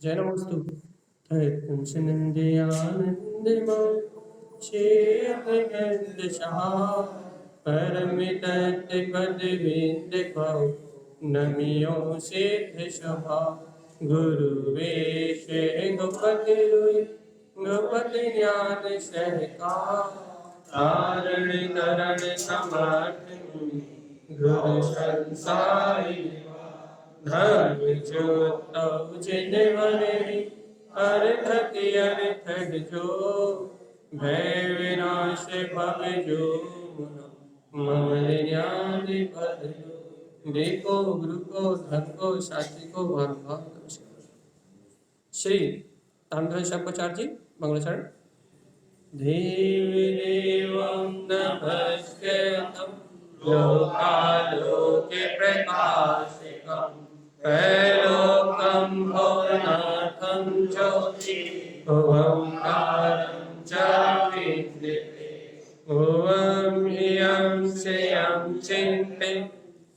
जैनमस्तु तत्पुंसनन्दयानन्दमं चेतनन्दशः परमितत्पदविन्दकौ नमियो सिद्धशभा गुरुवेशे गोपतिरुय गोपति ज्ञान सहका तारण तरण समर्थ गुरु संसारी धर्म ज्योत जिन वरे अर्थ जो भय विनाश भव जो मम ज्ञान पद जो देखो गुरु को धन को शास्त्री को भाव श्री तांडव शंकराचार्य जी मंगलाचरण देव देवं नमस्कृतं लोकालोके प्रकाशकं त्रैलोक्यं भुवनाथं ज्योति ओंकारं च विद्यते ॐ ह्रियं श्रियं चिन्ते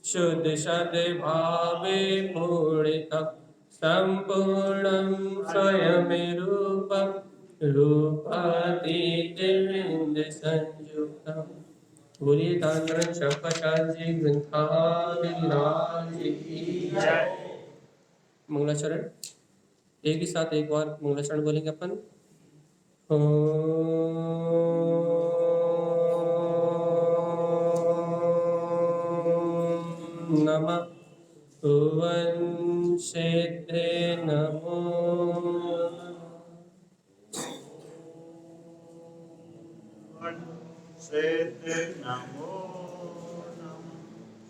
शुद्ध सद्भावे पूर्णितं सम्पूर्णं स्वयं रूपं रूपातीतविंद संयुक्तम् बोलिए तांडव शंकराचार्य ग्रंथादिराज की जय। मंगलाचरण एक ही साथ एक बार मंगलाचरण बोलेंगे अपन। ओम नमः भुवन सिद्धे नमो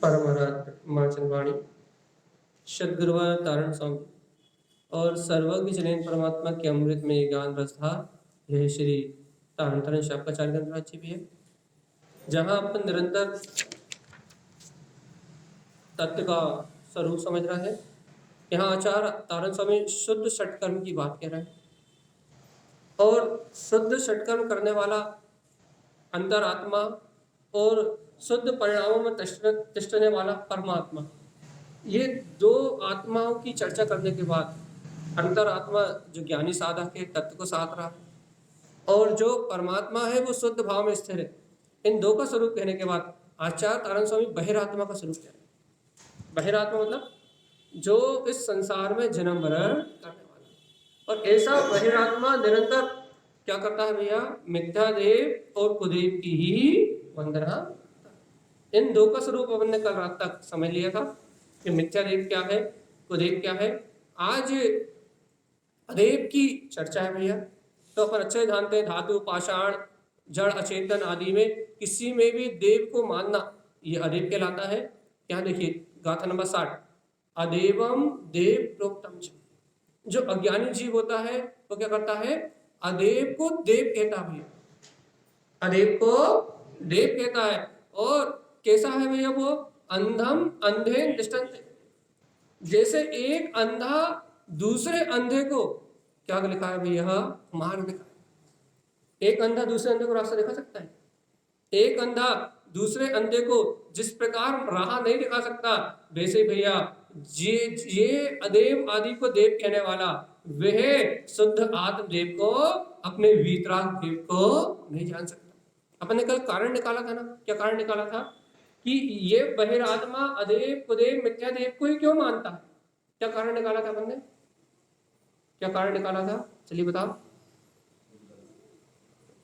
परमाचन वाणी सदगुरुवर तारण स्वामी और सर्वज्ञ जनेन परमात्मा के अमृत में ज्ञान रसधा यह श्री तारण शंकराचार्य ग्रंथराज जी भी है, जहाँ अपन निरंतर तत्व का स्वरूप समझ रहा है। यहाँ आचार्य तारण स्वामी शुद्ध षटकर्म की बात कह रहे हैं और शुद्ध षटकर्म करने वाला अंतरात्मा और शुद्ध परिणामों में तिष्ठने वाला परमात्मा, ये दो आत्माओं की चर्चा करने के बाद अंतरात्मा जो ज्ञानी साधक है तत्व को साध रहा है और जो परमात्मा है वो शुद्ध भाव में स्थिर है, इन दो का स्वरूप कहने के बाद आचार्य तारण स्वामी बहिरात्मा का स्वरूप कह रहे हैं। बहिरात्मा मतलब जो इस संसार में जन्म मरण करने वाला, और ऐसा बहिरात्मा निरंतर क्या करता है भैया, मिथ्यादेव और कुदेव की ही वंदना। इन दो का स्वरूप अपन ने कल रात तक समझ लिया था कि मिथ्यादेव क्या है, कुदेव क्या है। आज अदेव की चर्चा है भैया। तो अपन अच्छे जानते हैं धातु पाषाण जड़ अचेतन आदि में किसी में भी देव को मानना ये अदेव कहलाता है। यहाँ देखिए गाथा नंबर 60, अदेवम देव प्रोक्तम। जो अज्ञानी जीव होता है वो क्या करता है, अदेव को देव कहता है भैया, अदेव को देव कहता है। और कैसा है भैया वो, अंधम अंधे दृष्टांत। जैसे एक अंधा दूसरे अंधे को क्या लिखा है भैया, मार्ग दिखा। एक अंधा दूसरे अंधे को रास्ता दिखा सकता है, एक अंधा दूसरे अंधे को जिस प्रकार राह नहीं दिखा सकता, वैसे भैया ये अदेव आदि को देव कहने वाला वह शुद्ध आत्मदेव को अपने वीतराग देव को नहीं जान सकता। अपन ने कल कारण निकाला था ना, क्या कारण निकाला था कि ये बहिरात्मा अदेव कुदेव मिथ्यादेव को ही क्यों मानता है। क्या कारण निकाला था अपन ने, क्या कारण निकाला था, चलिए बताओ।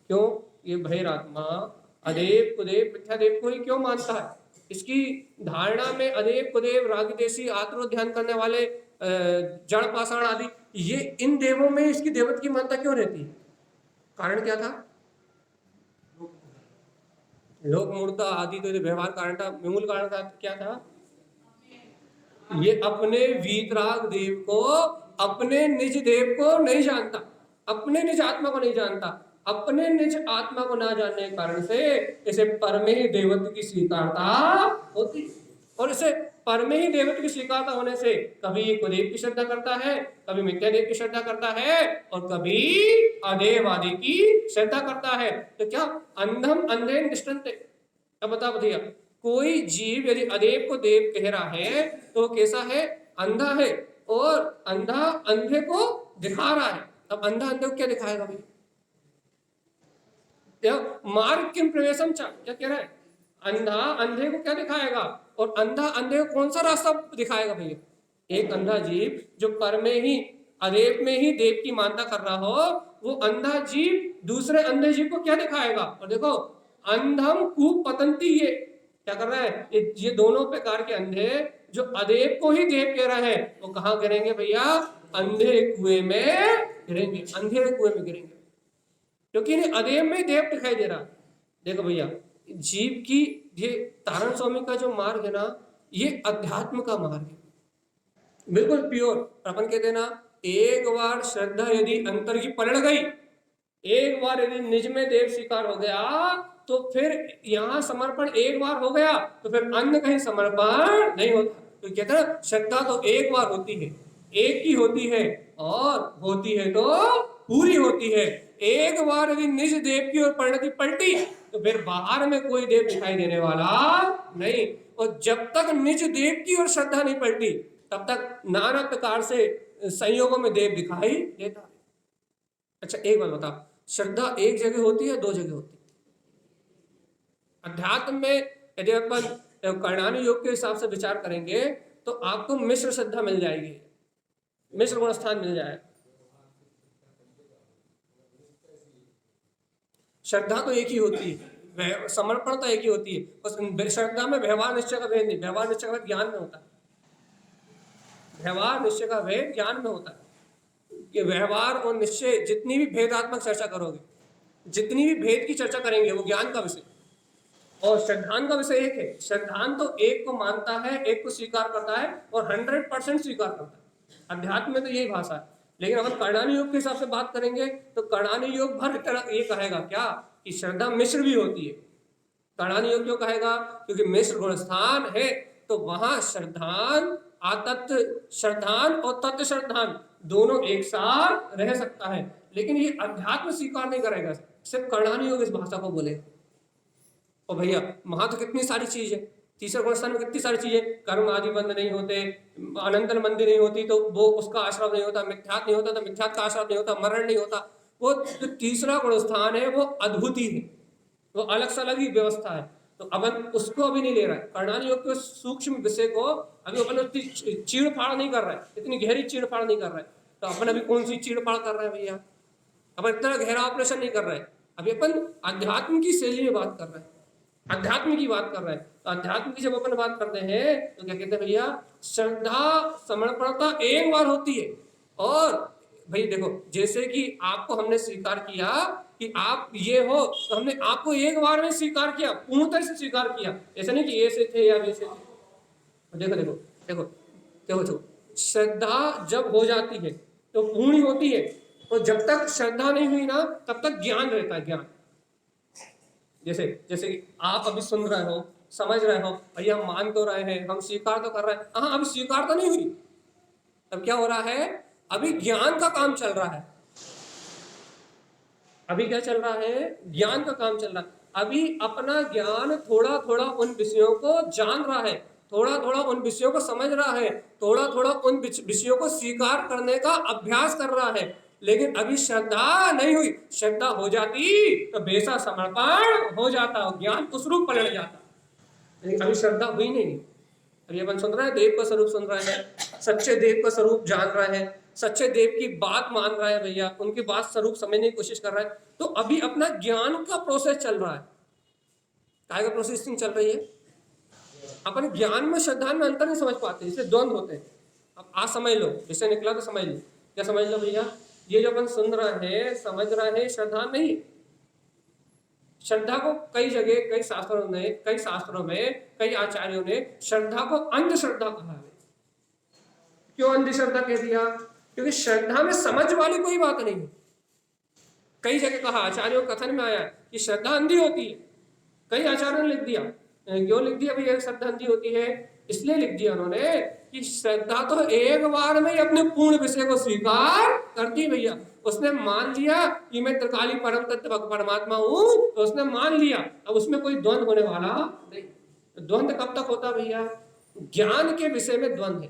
क्यों ये बहिरात्मा अदेव कुदेव मिथ्यादेव को ही क्यों मानता है। इसकी धारणा में अदेव कुदेव रागदेशी आत्रो ध्यान करने वाले जड़ पाषाण आदि, ये इन देवों में इसकी देवत्व की मान्यता क्यों रहती है। कारण क्या था, लोक मूर्ता आदि तो व्यवहार कारण था, मूल कारण था क्या था, ये अपने वीतराग देव को, अपने निज देव को नहीं जानता, अपने निज आत्मा को नहीं जानता। अपने निज आत्मा को ना जानने के कारण से इसे परमे ही देवत्व की स्वीकारता होती, और इसे परमे ही देवत्व की स्वीकारता होने से कभी ये कुदेव की श्रद्धा करता है, कभी मिथ्यादेव की श्रद्धा करता है, और कभी अदेव आदि की श्रद्धा करता है। तो क्या अंधम अंधे निष्ठन्ते। अब बता भैया, कोई जीव यदि अदेव को देव कह रहा है तो कैसा है, अंधा है, और अंधा अंधे को दिखा रहा है। अब अंधा अंधे को क्या दिखाएगा भाई? मार्ग किम प्रवेशम क्या कह रहा है? अंधा अंधे को क्या दिखाएगा? और अंधा अंधे को कौन सा रास्ता दिखाएगा भैया? एक अंधा जीव जो पर में ही अदेव में ही देव की मानता कर रहा हो, वो अंधा जीव दूसरे अंधे जीव को क्या दिखाएगा? और देखो, अंधम कूप पतंती, ये क्या कर रहा है? ये दोनों प्रकार के अंधे जो अदेव को ही देव कह रहे हैं, वो कहाँ गिरेंगे भैया? अंधे कुएं में गिरेंगे, अंधेरे कुएं में गिरेंगे, क्योंकि इन्हें अदेव में देव दिखाई दे रहा। देखो भैया, जीव की ये तारण स्वामी का जो मार्ग है ना, ये अध्यात्म का मार्ग है, बिल्कुल प्योर। अपन कहते हैं ना, एक बार श्रद्धा यदि अंतर की पलट गई, एक बार यदि निज में देव स्वीकार हो गया, तो फिर यहाँ समर्पण एक बार हो गया तो फिर अन्य कहीं समर्पण नहीं होता। तो कहते हैं श्रद्धा तो एक बार होती है, एक ही होती है, और होती है तो पूरी होती है। एक बार यदि निज देव की ओर परिणति पलटी तो फिर बाहर में कोई देव दिखाई देने वाला नहीं। और जब तक निज देव की ओर श्रद्धा नहीं पलटी, तब तक नाना प्रकार से संयोगों में देव दिखाई देता है। अच्छा एक बात बता, श्रद्धा एक जगह होती है, दो जगह होती है? अध्यात्म में यदि अपन कर्णानी योग के हिसाब से विचार करेंगे तो आपको मिश्र श्रद्धा मिल जाएगी, मिश्र गुणस्थान मिल जाएगा। श्रद्धा तो एक ही होती है, समर्पण तो एक ही होती है, बस श्रद्धा में व्यवहार निश्चय का भेद नहीं। व्यवहार निश्चय का भेद ज्ञान में होता है, व्यवहार निश्चय का भेद ज्ञान में होता है। कि व्यवहार और निश्चय जितनी भी भेदात्मक चर्चा करोगे, जितनी भी भेद की चर्चा करेंगे, वो ज्ञान का विषय, और श्रद्धान का विषय एक है। श्रद्धान तो एक को मानता है, एक को स्वीकार करता है और 100% स्वीकार करता है। अध्यात्म में तो यही भाषा है। लेकिन अगर कर्णानी योग के हिसाब से बात करेंगे तो कर्णानी योग भर तरह ये कहेगा क्या कि श्रद्धा मिश्र भी होती है। कर्णानी योग क्यों कहेगा? क्योंकि मिश्र गुणस्थान है, तो वहां श्रद्धान, आतत्व श्रद्धान और तत्व श्रद्धान दोनों एक साथ रह सकता है। लेकिन ये अध्यात्म स्वीकार नहीं करेगा, सिर्फ कर्णानी योग इस भाषा को बोलेगा। और भैया वहां तो कितनी सारी चीज है, तीसरे गुणस्थान में कितनी सारी चीजें, कर्म आदि बंद नहीं होते, अनंतन बंदी नहीं होती तो वो उसका आश्रम नहीं होता, मिथ्यात नहीं होता तो मिथ्यात का आश्रम नहीं होता, मरण नहीं होता। वो जो तीसरा गुणस्थान है वो अद्भुति है, वो अलग से अलग ही व्यवस्था है। तो अपन उसको अभी नहीं ले रहा है, कर्णानी योग के सूक्ष्म विषय को अभी अपन उतनी चीड़ फाड़ नहीं कर रहा है, इतनी गहरी चीड़ फाड़ नहीं कर रहा है। तो अपन अभी कौन सी चीड़ फाड़ कर रहे हैं भैया? अपन इतना गहरा ऑपरेशन नहीं कर रहे हैं, अभी अपन अध्यात्म की शैली में बात कर रहे हैं, अध्यात्म की बात कर रहे हैं। तो अध्यात्म की जब अपन बात करते हैं तो क्या कहते हैं भैया? श्रद्धा समर्पणता एक बार होती है। और भाई देखो, जैसे कि आपको हमने स्वीकार किया कि आप ये हो, तो हमने आपको एक बार में स्वीकार किया, पूर्ण तरह से स्वीकार किया। ऐसा नहीं कि ऐसे थे या वैसे थे। देखो देखो देखो देखो देखो, श्रद्धा जब हो जाती है तो पूर्ण होती है, और जब तक श्रद्धा नहीं हुई ना, तब तक ज्ञान रहता है, ज्ञान। जैसे जैसे आप अभी सुन रहे हो, समझ रहे हो, भैया हम मान तो रहे हैं, हम स्वीकार तो कर रहे हैं, हाँ अभी स्वीकार तो नहीं हुई। तब क्या हो रहा है? अभी ज्ञान का काम चल रहा है। अभी क्या चल रहा है? ज्ञान का काम चल रहा है। अभी अपना ज्ञान थोड़ा थोड़ा उन विषयों को जान रहा है, थोड़ा थोड़ा उन विषयों को समझ रहा है, थोड़ा थोड़ा उन विषयों को स्वीकार करने का अभ्यास कर रहा है। लेकिन अभी श्रद्धा नहीं हुई। श्रद्धा हो जाती तो बेसा समर्पण हो जाता और ज्ञान उस रूप पलट जाता। लेकिन अभी श्रद्धा हुई नहीं। अभी अपन सुन रहे हैं, देव का स्वरूप सुन रहे हैं, सच्चे देव का स्वरूप जान रहे हैं, सच्चे देव की बात मान रहा है भैया, उनकी बात स्वरूप समझने की कोशिश कर रहा है। तो अभी अपना ज्ञान का प्रोसेस चल रहा है। काय का प्रोसेसिंग चल रही है? अपन ज्ञान में श्रद्धा में अंतर नहीं समझ पाते, इसलिए द्वंद्व होते हैं। अब आज समझ लो, इससे निकला तो समझ लो। क्या समझ लो भैया? ये जो अपन सुन रहे हैं, समझ रहे हैं, श्रद्धा नहीं। श्रद्धा को कई जगह, कई शास्त्रों में कई आचार्यों ने श्रद्धा को अंधश्रद्धा कहा है। क्यों अंधश्रद्धा कह दिया? क्योंकि श्रद्धा में समझ वाली कोई बात नहीं है। कई जगह कहा, आचार्यों कथन में आया कि श्रद्धा अंधी होती है। कई आचार्यों ने लिख दिया। क्यों लिख दिया भैया श्रद्धा अंधी होती है? इसलिए लिख दिया उन्होंने कि श्रद्धा तो एक बार में ही अपने पूर्ण विषय को स्वीकार करती भैया। उसने मान लिया कि मैं त्रिकाली परम तत्व परमात्मा हूं, तो उसने मान लिया। अब उसमें कोई द्वंद्व होने वाला नहीं। द्वंद्व कब तक होता भैया? ज्ञान के विषय में द्वंद्व है।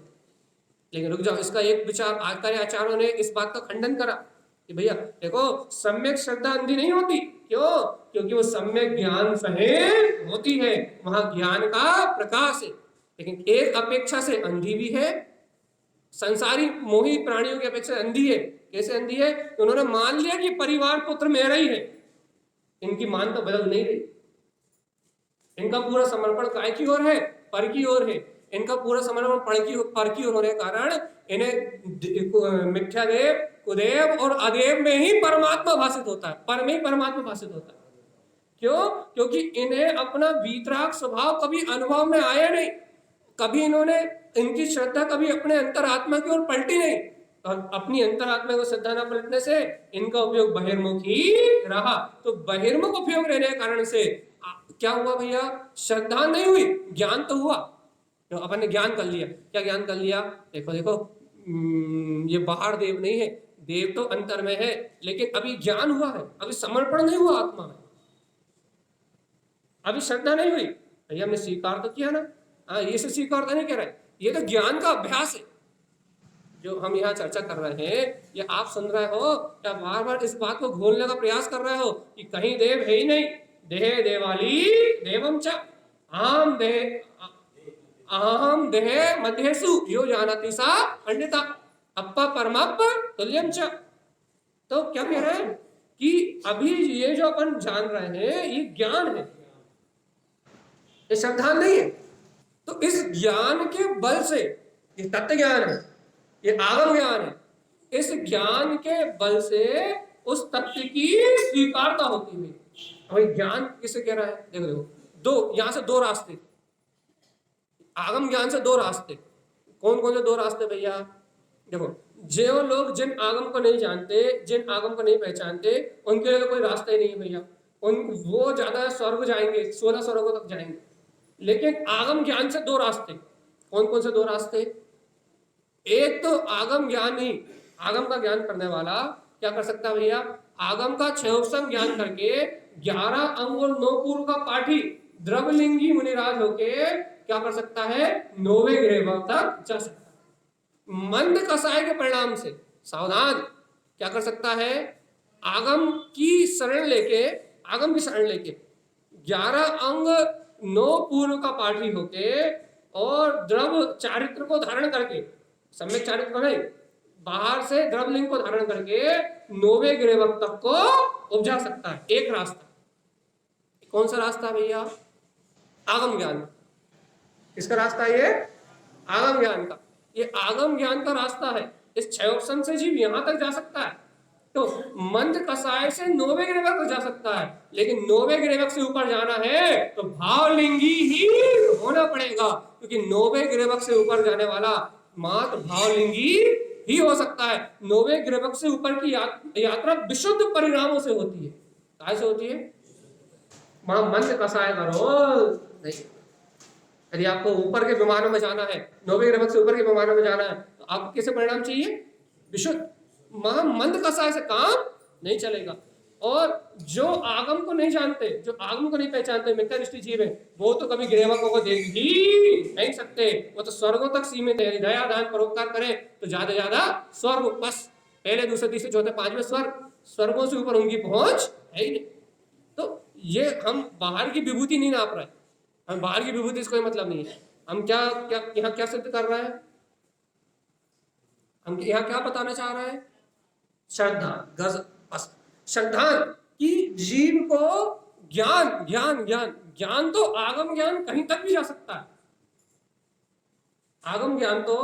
लेकिन रुक जाओ, इसका एक विचार आचार्य आचार्यों ने इस बात का खंडन करा कि भैया देखो, सम्यक श्रद्धा अंधी नहीं होती। क्यों? क्योंकि वो सम्यक ज्ञान सहित होती है, वहां ज्ञान का प्रकाश है। लेकिन एक अपेक्षा से अंधी भी है, संसारी मोही प्राणियों की अपेक्षा अंधी है। कैसे अंधी है? उन्होंने मान लिया कि परिवार पुत्र मेरा ही है। इनकी मान तो बदल नहीं रही, इनका पूरा समर्पण काय की ओर है? पर की ओर है। इनका पूरा समर्पण पर की ओर होने के कारण इन्हें मिथ्यादेव, कुदेव और अदेव में ही परमात्मा भाषित होता है, पर में ही परमात्मा भाषित होता है। क्यों? क्योंकि इन्हें अपना वीतराग स्वभाव कभी अनुभव में आया नहीं, कभी इन्होंने, इनकी श्रद्धा कभी अपने अंतरात्मा की ओर पलटी नहीं, और अपनी अंतरात्मा को श्रद्धा न पलटने से इनका उपयोग बहिर्मुख ही रहा। तो बहिर्मुख उपयोग रहने के कारण से क्या हुआ भैया? श्रद्धा नहीं हुई, ज्ञान तो हुआ। तो अपन ने ज्ञान कर लिया। क्या ज्ञान कर लिया? देखो देखो, ये बाहर देव नहीं है, देव तो अंतर में है, लेकिन अभी ज्ञान हुआ है, अभी समर्पण नहीं हुआ आत्मा में, अभी श्रद्धा नहीं हुई। भैया हमने स्वीकार तो किया ना। हाँ, ये से स्वीकार तो नहीं कर रहे, ये तो ज्ञान का अभ्यास है जो हम यहाँ चर्चा कर रहे हैं। ये आप सुन रहे हो या बार बार इस बात को घोलने का प्रयास कर रहे हो कि कहीं देव है ही नहीं। देहे देवाली देवम च आम देह अहम देहे मध्यसु यो जानति सा पंडिता अप्पा परमाप्पा तुल्यम च। तो क्या कह रहे हैं कि अभी ये जो अपन जान रहे हैं ये ज्ञान है, ये श्रद्धा नहीं है। तो इस ज्ञान के बल से, ये तत्व ज्ञान है, ये आगम ज्ञान है, इस ज्ञान के बल से उस तत्व की स्वीकारता होती है। और ज्ञान किसे कह रहा है? देखो देखो, दो, यहां से दो रास्ते, आगम ज्ञान से दो रास्ते। कौन कौन से दो रास्ते भैया? देखो, जो लोग जिन आगम को नहीं जानते, जिन आगम को नहीं पहचानते, उनके लिए कोई रास्ता ही नहीं है भैया। वो ज्यादा स्वर्ग जाएंगे, 16 स्वर्गों तक जाएंगे। लेकिन आगम ज्ञान से दो रास्ते। कौन कौन से दो रास्ते? एक तो आगम ज्ञान ही, आगम का ज्ञान करने वाला क्या कर सकता है भैया? आगम का क्षयोपसम ज्ञान करके 11 अंग और 9 पूर्व का पाठी द्रवलिंगी मुनिराज होके क्या कर सकता है? 9वें ग्रह तक जा सकता है। मंद कसाय के परिणाम से सावधान, क्या कर सकता है? आगम की शरण लेके, आगम की शरण लेके 11 अंग 9 पूर्व का पाठी होके और द्रव चारित्र को धारण करके, सम्यक चारित्र को नहीं, बाहर से द्रवलिंग को धारण करके 9वें ग्रह तक को उपजा सकता है। एक रास्ता। कौन सा रास्ता भैया? आगम ज्ञान। किसका रास्ता है ये? आगम ज्ञान का। ये आगम ज्ञान का रास्ता है। इस क्षयोपसम से जीव यहां तक जा सकता है, तो मंद कसाय से 9वें ग्रेवक को जा सकता है। लेकिन 9वें ग्रेवक से ऊपर जाना है तो भावलिंगी ही होना पड़ेगा, क्योंकि 9वें ग्रेवक से ऊपर जाने वाला मात्र भावलिंगी ही हो सकता है। 9वें ग्रेवक से ऊपर की यात्रा विशुद्ध परिणामों से होती है। कैसे होती है? वहां मंद कसाय करो नहीं। यदि आपको ऊपर के विमानों में जाना है, 9वें ग्रेवक से ऊपर के विमानों में जाना है, तो आपको कैसे परिणाम चाहिए? विशुद्ध। मंद कसाय से काम नहीं चलेगा। और जो आगम को नहीं जानते, जो आगम को नहीं पहचानते, मिथ्या दृष्टि जीव है, वो तो कभी ग्रेवकों को देख ही नहीं सकते। वो तो स्वर्गों तक सीमित है। दया दान परोपकार करें तो ज्यादा ज्यादा स्वर्ग, बस पहले दूसरे तीसरे चौथे पांचवें स्वर्गों से ऊपर उनकी पहुंच है ही नहीं। तो ये हम बाहर की विभूति नहीं नाप रहे, हम बाहर की विभूति से कोई मतलब नहीं है। हम क्या क्या यहाँ क्या सिद्ध कर रहे हैं? हम यहाँ क्या बताना चाह रहे हैं? श्रद्धा, बस श्रद्धा कि जीव को ज्ञान ज्ञान ज्ञान ज्ञान तो आगम ज्ञान कहीं तक भी जा सकता है। आगम ज्ञान तो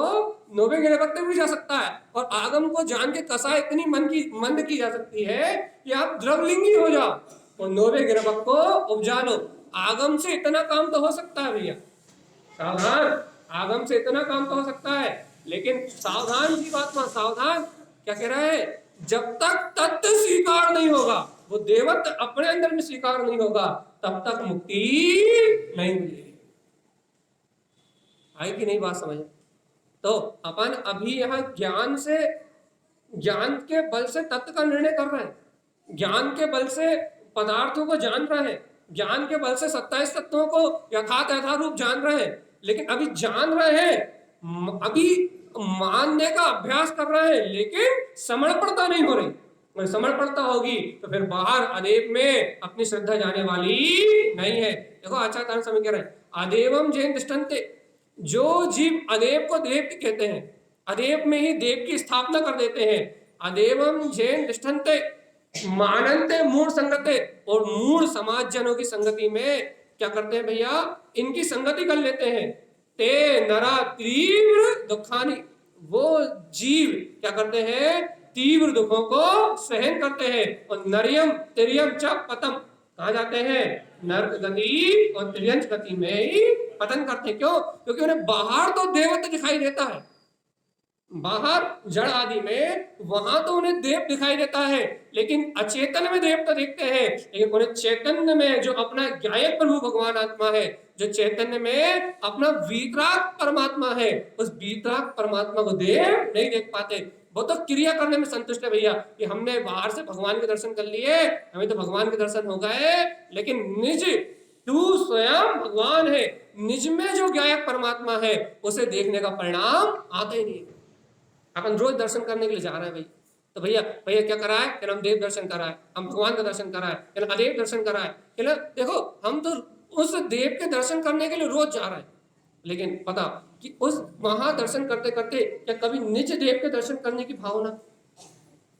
9वें ग्रेवक तक भी जा सकता है। और आगम को जान के कसा इतनी मंद की जा सकती है कि आप द्रवलिंगी हो जाओ और 9वें ग्रेवक को उपजा लो। आगम से इतना काम तो हो सकता है भैया, सावधान। आगम से इतना काम तो हो सकता है, लेकिन सावधान की बात में सावधान। क्या कह रहा है? जब तक तत्व स्वीकार नहीं होगा, वो देवत्व अपने अंदर में स्वीकार नहीं होगा, तब तक मुक्ति नहीं मिलेगी। आई कि नहीं बात समझ? तो अपन अभी यहाँ ज्ञान से, ज्ञान के बल से तत्व का निर्णय कर रहे हैं, ज्ञान के बल से पदार्थों को जान रहे हैं, ज्ञान के बल से 27 तत्वों को यथारूप जान रहे हैं। लेकिन अभी जान रहे हैं, अभी मानने का अभ्यास कर रहा है लेकिन समर्पणता नहीं हो रही। अगर समर्पणता होगी तो फिर बाहर अदेव में अपनी श्रद्धा जाने वाली नहीं है। देखो आचार्य तारण स्वामी कह रहे हैं अदेवम जैन दृष्टान्ते, जो जीव अदेव को देव कहते हैं, अदेव में ही देव की स्थापना कर देते हैं, अदेवम जैन दृष्टान्ते मानन्ते मूढ़ संगते, और मूढ़ समाज जनों की संगति में क्या करते हैं भैया, इनकी संगति कर लेते हैं। ते नरा तीव्र दुखानी, वो जीव क्या करते हैं, तीव्र दुखों को सहन करते हैं। और नरियम तिरियम च पतम, कहा जाते हैं नरक गति और तिर्यंच गति में ही पतन करते हैं। क्यों? क्योंकि उन्हें बाहर तो देवत्व दिखाई देता है, बाहर जड़ आदि में वहां तो उन्हें देव दिखाई देता है, लेकिन अचेतन में देव तो दिखते हैं। लेकिन उन्हें चैतन्य में जो अपना ज्ञायक प्रभु भगवान आत्मा है, जो चैतन्य में अपना वीतराग परमात्मा है, उस वीतराग परमात्मा को देव नहीं देख पाते। वो तो क्रिया करने में संतुष्ट है भैया कि हमने बाहर से भगवान के दर्शन कर लिए, हमें तो भगवान के दर्शन हो गए, लेकिन निज तू स्वयं भगवान है, निज में जो ज्ञायक परमात्मा है उसे देखने का परिणाम आता ही नहीं है। अपन रोज दर्शन करने के लिए जा रहे हैं भाई, तो भैया भैया क्या कराए कि हम देव दर्शन कराए, हम भगवान का दर्शन कराए, कि अदेव दर्शन कराए, कि देखो हम तो उस देव के दर्शन करने के लिए रोज जा रहे हैं, लेकिन पता कि उस महादर्शन करते करते क्या कभी निज देव के दर्शन करने की भावना,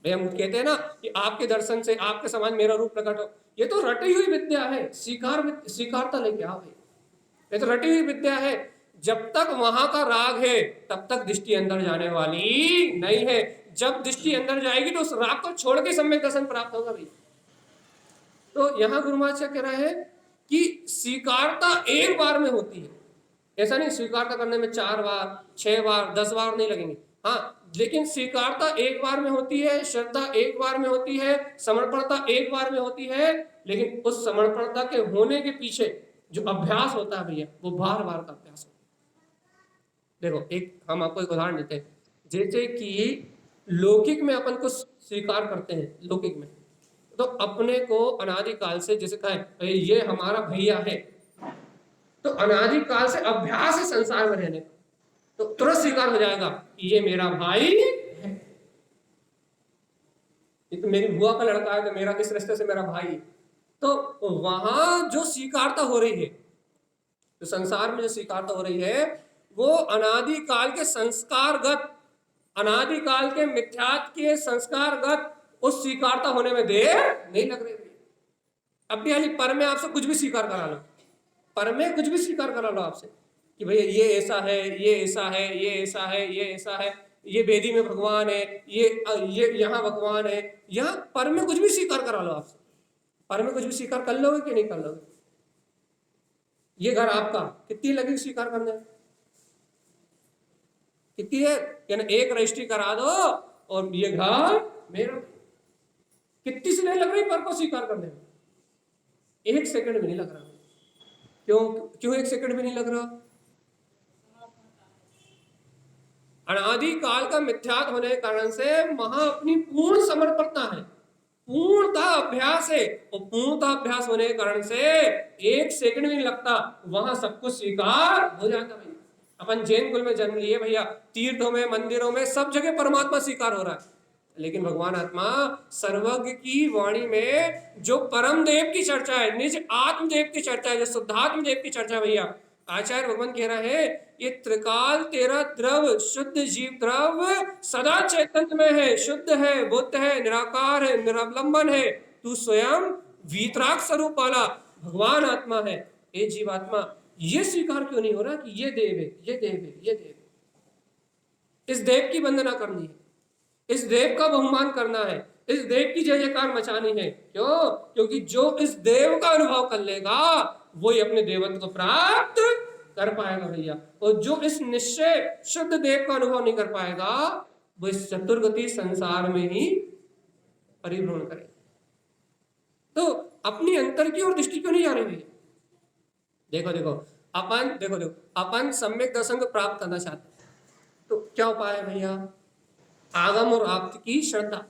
भैया हम कहते हैं ना कि आपके दर्शन से आपके समान मेरा रूप प्रकट हो, ये तो रटी हुई विद्या है, स्वीकारता लेके आओ भाई, ये तो रटी हुई विद्या है। जब तक वहां का राग है तब तक दृष्टि अंदर जाने वाली नहीं है। जब दृष्टि अंदर जाएगी तो उस राग को छोड़ के सम्यक दर्शन प्राप्त होगा भाई। तो यहाँ गुरु महाराज क्या कह रहे हैं कि स्वीकारता एक बार में होती है, ऐसा नहीं स्वीकारता करने में 4 बार 6 बार 10 बार नहीं लगेंगे, हाँ, लेकिन स्वीकारता एक बार में होती है, श्रद्धा एक बार में होती है, समर्पणता एक बार में होती है, लेकिन उस समर्पणता के होने के पीछे जो अभ्यास होता है भैया वो बार बार का अभ्यास होता है। देखो एक हम आपको एक उदाहरण देते हैं, जैसे कि लौकिक में अपन को स्वीकार करते हैं, लौकिक में तो अपने को अनादिकाल से जैसे कहे ये हमारा भैया है, तो अनादिकाल से अभ्यास है संसार में रहने का, तो तुरंत स्वीकार हो जाएगा कि ये मेरा भाई है, ये तो मेरी बुआ का लड़का है, तो मेरा किस रिश्ते से मेरा भाई। तो वहां जो स्वीकारता हो रही है, तो संसार में जो स्वीकारता हो रही है वो अनादिकाल के संस्कारगत, अनादिकाल के मिथ्यात्व के संस्कारगत उस स्वीकारता होने में देर नहीं लग रही। अब भी हाली पर में आपसे कुछ भी स्वीकार करा लो, पर में कुछ भी स्वीकार करा लो आपसे कि भैया ये ऐसा है, ये ऐसा है, ये ऐसा है, ये ऐसा है, ये वेदी में भगवान है, ये यहाँ भगवान है, यहाँ पर में कुछ भी स्वीकार करा लो आपसे, पर में कुछ भी स्वीकार कर लोगे कि नहीं कर लोगे? ये घर आपका, कितनी लगेगी स्वीकार करने में? कितनी है? यानी एक रजिस्ट्री करा दो और ये घर मेरा, कितनी सी नहीं लग रही पर को स्वीकार करने में? 1 सेकंड भी नहीं लग रहा। क्यों 1 सेकंड भी नहीं लग रहा? अनादिकाल का मिथ्यात्व होने के कारण से वहां अपनी पूर्ण समर्पणता है, पूर्णता अभ्यास है, और पूर्णता अभ्यास होने के कारण से 1 सेकंड भी नहीं लगता, वहां सब कुछ स्वीकार हो जाता है। अपन जैन कुल में जन्म लिए भैया, तीर्थों में मंदिरों में सब जगह परमात्मा स्वीकार हो रहा है, लेकिन भगवान आत्मा सर्वज्ञ की वाणी में जो परम देव की चर्चा है, निज आत्मदेव की चर्चा है, जो शुद्धात्म देव की चर्चा भैया, आचार्य भगवान कह रहा है ये त्रिकाल तेरा द्रव शुद्ध जीव द्रव सदा चैतन्य में है, शुद्ध है, बुद्ध है, निराकार है, निरावलंबन है, तू स्वयं वीतराग स्वरूप वाला भगवान आत्मा है। ये जीवात्मा ये स्वीकार क्यों नहीं हो रहा कि ये देव है, ये देव है, ये देव है? इस देव की वंदना करनी है, इस देव का बहुमान करना है, इस देव की जय जयकार मचानी है। क्यों? क्योंकि जो इस देव का अनुभव कर लेगा वही अपने देवत्व को प्राप्त कर पाएगा भैया, और जो इस निश्चय शुद्ध देव का अनुभव नहीं कर पाएगा वो इस चतुर्गति संसार में ही परिभ्रमण करेगा। तो अपनी अंतर की ओर दृष्टि क्यों नहीं जा रही भैया? देखो अपन सम्यक दर्शन को प्राप्त करना चाहते हैं, तो क्या उपाय है भैया? आगम और आप्त की श्रद्धा।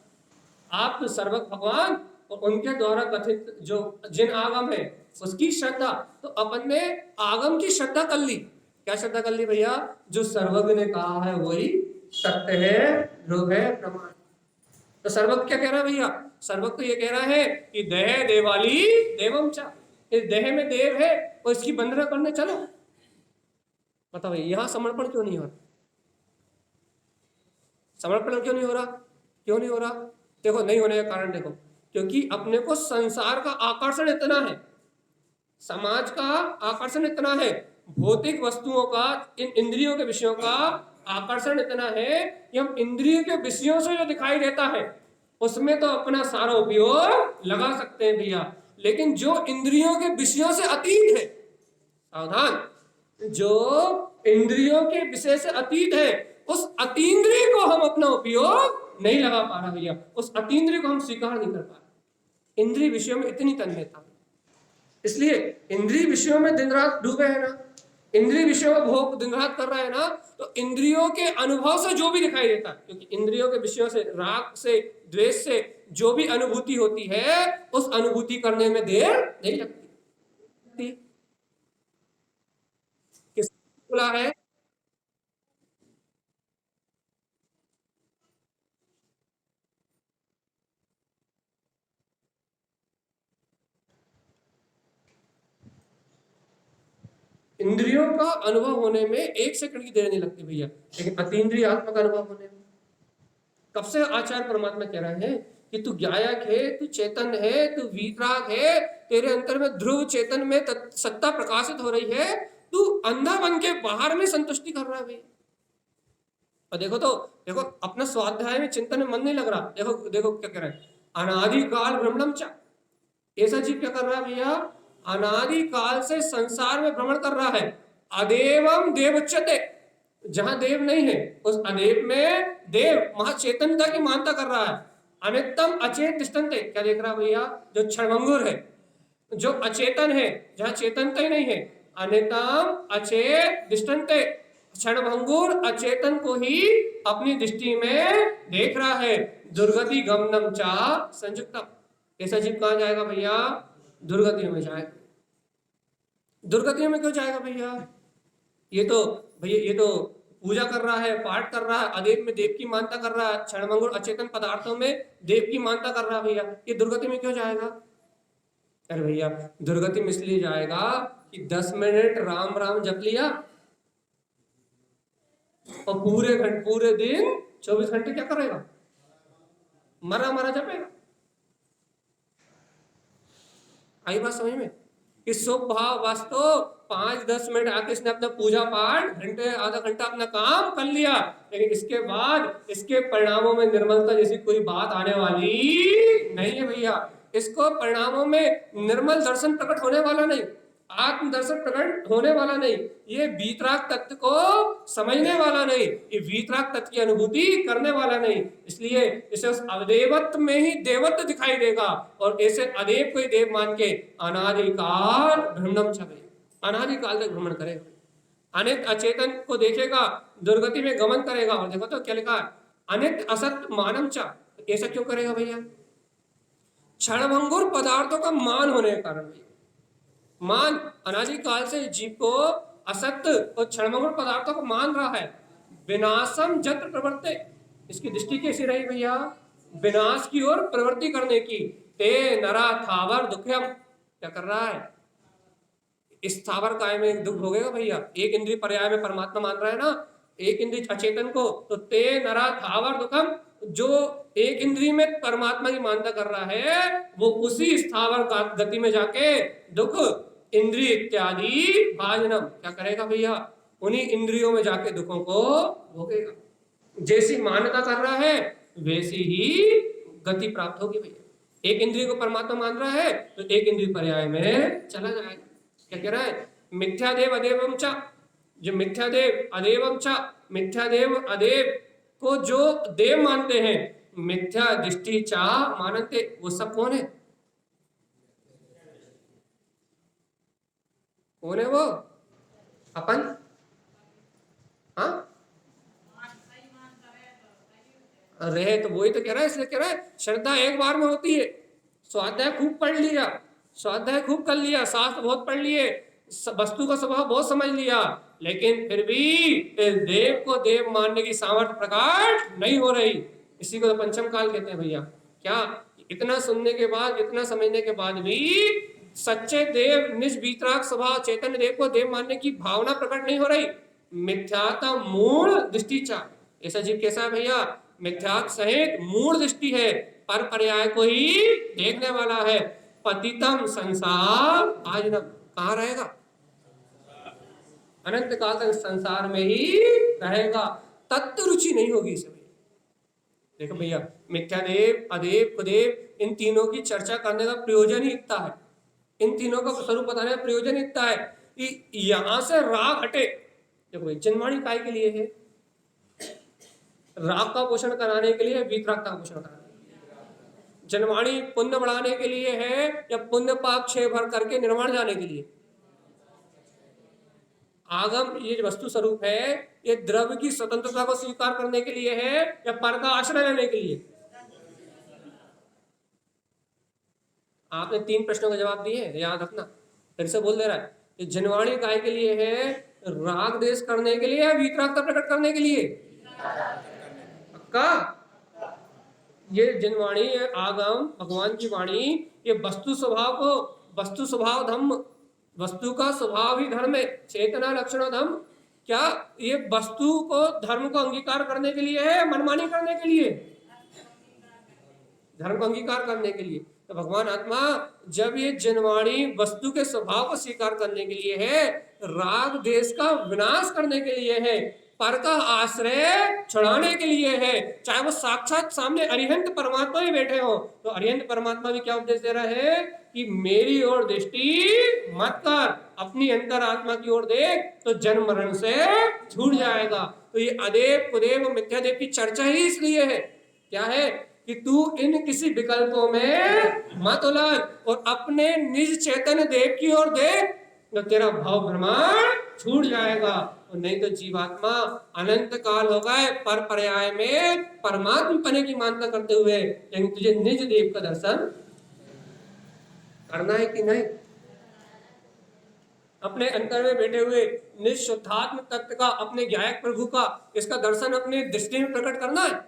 आप तो सर्वज्ञ भगवान और उनके द्वारा कथित जो जिन आगम है उसकी श्रद्धा। तो अपन ने आगम की श्रद्धा कर ली। क्या श्रद्धा कर ली भैया? जो सर्वज्ञ ने कहा है वही सत्य है, ध्रुव है, प्रमाण। तो सर्वज्ञ क्या कह रहा है भैया? सर्वज्ञ तो ये कह रहा है कि देह देवाली देवम चा, इस देह में देव है और इसकी वंदना करने चलो। बताओ यहां समर्पण क्यों नहीं हो रहा? समर्पण क्यों नहीं हो रहा? क्यों नहीं हो रहा? देखो नहीं होने का कारण देखो, क्योंकि अपने को संसार का आकर्षण इतना है, समाज का आकर्षण इतना है, भौतिक वस्तुओं का, इन इंद्रियों के विषयों का आकर्षण इतना है कि हम इंद्रियों के विषयों से जो दिखाई देता है उसमें तो अपना सारा उपयोग लगा सकते हैं भैया, लेकिन जो इंद्रियों के विषयों से अतीत है, सावधान, जो इंद्रियों के विषय से अतीत है, उस अतीन्द्रिय को हम अपना उपयोग नहीं लगा पा रहा भैया, उस अतीन्द्रिय को हम स्वीकार नहीं कर पा रहे। इंद्रिय विषयों में इतनी तन्मयता, इसलिए इंद्रिय विषयों में दिन रात डूबे है ना, इंद्रिय विषयों में भोग दिन रात कर रहा है ना, तो इंद्रियों के अनुभव से जो भी दिखाई देता है, क्योंकि इंद्रियों के विषयों से, राग से, द्वेष से जो भी अनुभूति होती है, उस अनुभूति करने में देर नहीं लगती। किस बोला है? इंद्रियों का अनुभव होने में एक सेकंड की देर नहीं लगती भैया, लेकिन अतीन्द्रिय आत्मा का अनुभव होने में कब से आचार्य परमात्मा कह रहे हैं कि तू ज्ञायक है, तू चेतन है, तू वीतराग है, तेरे अंतर में ध्रुव चेतन में सत्ता प्रकाशित हो रही है, तू अंधा बन के बाहर में संतुष्टि कर रहा है भैया। और देखो तो देखो अपना स्वाध्याय में चिंतन में मन नहीं लग रहा, देखो देखो क्या कह रहे हैं, अनादि काल भ्रमणम चा, ऐसा जीव क्या कर रहा है भैया? अनादि काल से संसार में भ्रमण कर रहा है, अदेवम देव उच्यते, जहां देव नहीं है उस अदेव में देव महाचेतनता की मानता कर रहा है। अनित्यम अचेत दृष्टन्ते, क्या देख रहा भैया? जो क्षणभंगुर है, जो अचेतन है, जहां चेतनता ही नहीं है, अनितम अचेत दृष्टन्ते, क्षणभंगुर अचेतन को ही अपनी दृष्टि में देख रहा है। दुर्गति गमनम चा संयुक्तम, ऐसा जीव कहां जाएगा भैया? दुर्गति में जाएगा। दुर्गति में क्यों जाएगा भैया? ये तो भैया ये तो पूजा कर रहा है, पाठ कर रहा है, अदेव में देव की मानता कर रहा है, क्षणभंगुर अचेतन पदार्थों में देव की मानता कर रहा है भैया, ये दुर्गति में क्यों जाएगा? अरे भैया दुर्गति में इसलिए जाएगा कि 10 मिनट राम राम जप लिया और पूरे दिन 24 घंटे क्या करेगा? मरा मरा जपेगा। आई बात समझ में? कि शुभ भाव वास्तव 5-10 मिनट आके इसने अपना पूजा पाठ घंटे आधा घंटा अपना काम कर लिया, लेकिन इसके बाद इसके परिणामों में निर्मलता जैसी कोई बात आने वाली नहीं है भैया। इसको परिणामों में निर्मल दर्शन प्रकट होने वाला नहीं, आत्म दर्शन प्रकट होने वाला नहीं, ये वीतराग तत्व को समझने वाला नहीं, ये वीतराग तत्व की अनुभूति करने वाला नहीं, इसलिए इसे उस अदेवत्व में ही देवत्व दिखाई देगा और ऐसे अदेव को ही देव मान के अनादिकाल भ्रमणम छवे, अनादिकाल तक भ्रमण करेगा, अनित अचेतन को देखेगा, दुर्गति में गमन करेगा। और देखो तो क्या लिखा है, अनित असत मानम चा, ऐसा क्यों करेगा भैया? क्षणभंगुर पदार्थों का मान होने के कारण भैया, मान अनादिकाल से जीव को असत्य और क्षणभंगुर पदार्थों को मान रहा है। विनाशम जत्र प्रवृत्ते, इसकी दृष्टि कैसी रही भैया? विनाश की ओर प्रवृत्ति करने की। ते नरा थावर दुखम, क्या कर रहा है? इस स्थावर काय में दुख भोगेगा भैया। एक इंद्रिय पर्याय में परमात्मा मान रहा है ना, एक इंद्रिय अचेतन को, तो ते नरा थावर दुखम, जो एक इंद्रिय में परमात्मा की मानता कर रहा है वो उसी स्थावर गति में जाके दुख इंद्रिय इत्यादि भाजनम, क्या करेगा भैया? उन्हीं इंद्रियों में जाके दुखों को भोगेगा। जैसी मान्यता कर रहा है वैसी ही गति प्राप्त होगी भैया। एक इंद्रिय को परमात्मा मान रहा है तो एक इंद्रिय पर्याय में चला जाएगा। क्या कह रहा है? मिथ्यादेव अदेवम च, जो मिथ्यादेव अदेवम च, मिथ्यादेव अदेव को जो देव मानते हैं, मिथ्या दृष्टि चा मानते, वो सब कौन है? कौन है वो? अपन? हाँ रहे तो वही तो कह रहा है, इसलिए कह रहा है श्रद्धा एक बार में होती है। स्वाध्याय खूब पढ़ लिया, स्वाध्याय खूब कर लिया, शास्त्र बहुत पढ़ लिए, वस्तु का स्वभाव बहुत समझ लिया, लेकिन फिर भी इस देव को देव मानने की सामर्थ्य प्रकट नहीं हो रही। इसी को तो पंचम काल कहते हैं भैया। क्या इतना सुनने के बाद, इतना समझने के बाद भी सच्चे देव, निज वीतराग स्वभाव चैतन्य देव को देव मानने की भावना प्रकट नहीं हो रही। मिथ्यात्व मूल दृष्टिचा, ऐसा जीव कैसा है भैया? मिथ्यात्व सहित मूल दृष्टि है, पर पर्याय को ही देखने वाला है। पतितम संसार आज न कहाँ रहेगा? अनंत काल तक संसार में ही रहेगा। तत्व रुचि नहीं होगी इसे। देखो भैया, मिथ्यादेव, अदेव, कुदेव, इन तीनों की चर्चा करने का प्रयोजन ही इतना है, इन तीनों का स्वरूप बताने का प्रयोजन इतना है कि यहां से राग हटे। देखो भाई, जन्माणी काय के लिए है? राग का पोषण कराने के लिए, वीतराग का पोषण कराने के लिए। जन्माणी पुण्य बढ़ाने के लिए है या पुण्य पाप क्षय भर करके निर्वाण जाने के लिए? आगम ये वस्तु स्वरूप है, ये द्रव्य की स्वतंत्रता को स्वीकार करने के लिए है या पर का आश्रय लेने के लिए? आपने 3 प्रश्नों का जवाब दिए, याद रखना। फिर से बोल दे रहा है, ये जनवाणी काय के लिए है? राग देश करने के लिए या वीतरागता प्रकट करने के लिए? पक्का? ये जनवाणी, आगम, भगवान की वाणी, ये वस्तु स्वभाव को, वस्तु स्वभाव धम्म, वस्तु का स्वभाव ही धर्म है, चेतना लक्षण धर्म। क्या ये वस्तु को, धर्म को अंगीकार करने के लिए है, मनमानी करने के लिए? धर्म को अंगीकार करने के लिए। तो भगवान आत्मा जब ये जनवाणी वस्तु के स्वभाव को स्वीकार करने के लिए है, राग देश का विनाश करने के लिए है, पर का आश्रय छुड़ाने के लिए है, चाहे वो साक्षात सामने अरिहंत परमात्मा ही बैठे हो, तो अरिहंत परमात्मा भी क्या उपदेश दे रहे हैं कि मेरी ओर दृष्टि मत कर, अपनी अंतर आत्मा की ओर देख, तो जन्म मरण से छूट जाएगा। तो ये अदेव, कुदेव, मिथ्यादेव की चर्चा ही इसलिए है, क्या है कि तू इन किसी विकल्पों में मत उलझ और अपने निज चैतन्य देव की ओर देख, तो तेरा भाव भ्रमण छूट जाएगा। और नहीं तो जीवात्मा अनंत काल हो गए पर पर्याय में परमात्मा पने की मान्यता करते हुए, लेकिन तुझे निज देव का दर्शन करना है कि नहीं? अपने अंतर में बैठे हुए निज शुद्धात्म तत्व का, अपने ज्ञायक प्रभु का, इसका दर्शन अपनी दृष्टि में प्रकट करना है।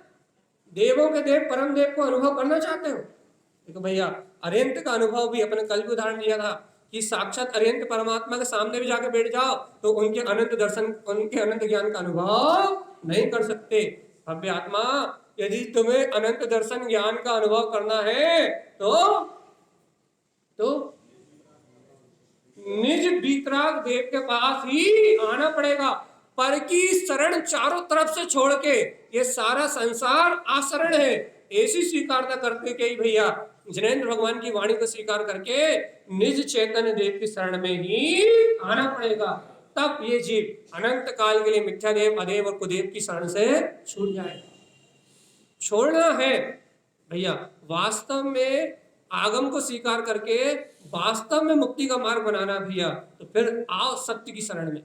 देवों के देव परम देव को अनुभव करना चाहते हो? देखो भैया, अरिहंत का अनुभव भी अपने कल भी उदाहरण दिया था कि साक्षात अरिहंत परमात्मा के सामने भी जाके बैठ जाओ तो उनके अनंत दर्शन, उनके अनंत ज्ञान का अनुभव नहीं कर सकते। भव्य आत्मा, यदि तुम्हें अनंत दर्शन ज्ञान का अनुभव करना है तो निज वीतराग देव के पास ही आना पड़ेगा। पर की शरण चारों तरफ से छोड़ के, ये सारा संसार आशरण है, ऐसी स्वीकारता करके के ही भैया जिनेन्द्र भगवान की वाणी को स्वीकार करके निज चैतन्य देव की शरण में ही आना पड़ेगा। तब ये जीव अनंत काल के लिए मिथ्यादेव, अदेव और कुदेव की शरण से छूट जाएगा। छोड़ना है भैया, वास्तव में आगम को स्वीकार करके वास्तव में मुक्ति का मार्ग बनाना भैया, तो फिर आओ सत्य की शरण में,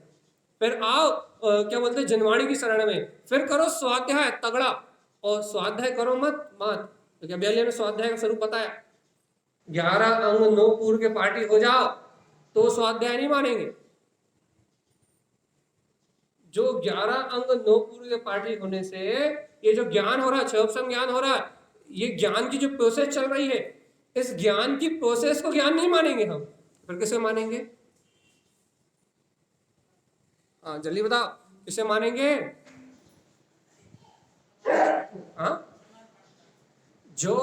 फिर आओ क्या बोलते हैं जनवाणी की शरण में, फिर करो स्वाध्याय तगड़ा। और स्वाध्याय करो मत तो क्या बेले में स्वाध्याय का स्वरूप पता है? 11 अंग 9 पूर्व के पार्टी हो जाओ तो स्वाध्याय नहीं मानेंगे। जो 11 अंग 9 पूर्व के पार्टी होने से ये जो ज्ञान हो रहा है, क्षयोपम ज्ञान हो रहा है, ये ज्ञान की जो प्रोसेस चल रही है, इस ज्ञान की प्रोसेस को ज्ञान नहीं मानेंगे हम, फिर किसे मानेंगे? हाँ जल्दी बताओ, किसे मानेंगे? हाँ, जो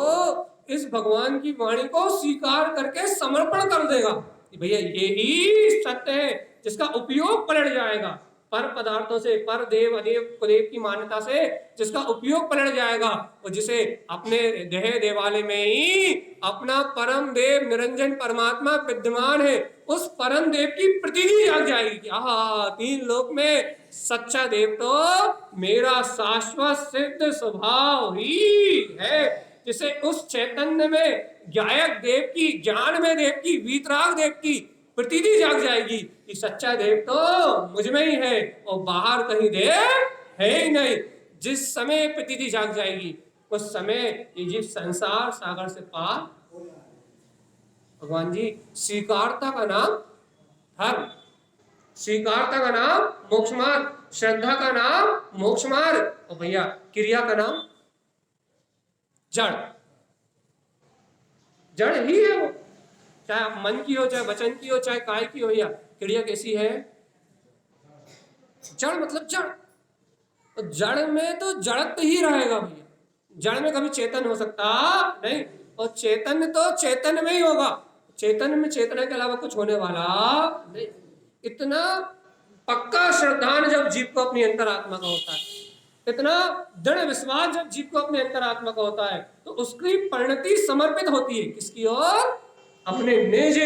इस भगवान की वाणी को स्वीकार करके समर्पण कर देगा भैया, ये ही सत्य है जिसका उपयोग पलट जाएगा। पर पदार्थों से, पर देव, अदेव, कुदेव की मान्यता से जिसका उपयोग पलट जाएगा, और जिसे अपने देह देवालय में ही अपना परम देव निरंजन परमात्मा विद्यमान है, उस परम देव की प्रतीति जाग जाएगी। आहा, 3 लोक में सच्चा देव तो मेरा शाश्वत सिद्ध स्वभाव ही है, जिसे उस चैतन्य में ज्ञायक देव की, ज्ञान में देव की, वीतराग देव की प्रतीति जाग जाएगी कि सच्चा देव तो मुझ में ही है और बाहर कहीं देव है ही नहीं। जिस समय प्रतीति जाग जाएगी उस समय ये जीव संसार सागर से पार। भगवान जी, स्वीकारता का नाम धर्म, स्वीकारता का नाम मोक्ष मार्ग, श्रद्धा का नाम मोक्ष मार्ग, और भैया क्रिया का नाम जड़। जड़ ही है वो, चाहे आप मन की हो, चाहे वचन की हो, चाहे काय की हो, या क्रिया कैसी है? जड़ मतलब जड़। तो जड़ में तो जड़त्व ही रहेगा भैया, जड़ में कभी चेतन हो सकता नहीं, और चेतन तो चेतन में ही होगा, चेतन में चेतना के अलावा कुछ होने वाला नहीं। इतना पक्का श्रद्धान जब जीव को अपनी अंतरात्मा का होता है, इतना दृढ़ विश्वास जब जीव को अपने अंतरात्मा का होता है, तो उसकी परिणति समर्पित होती है किसकी ओर? अपने निज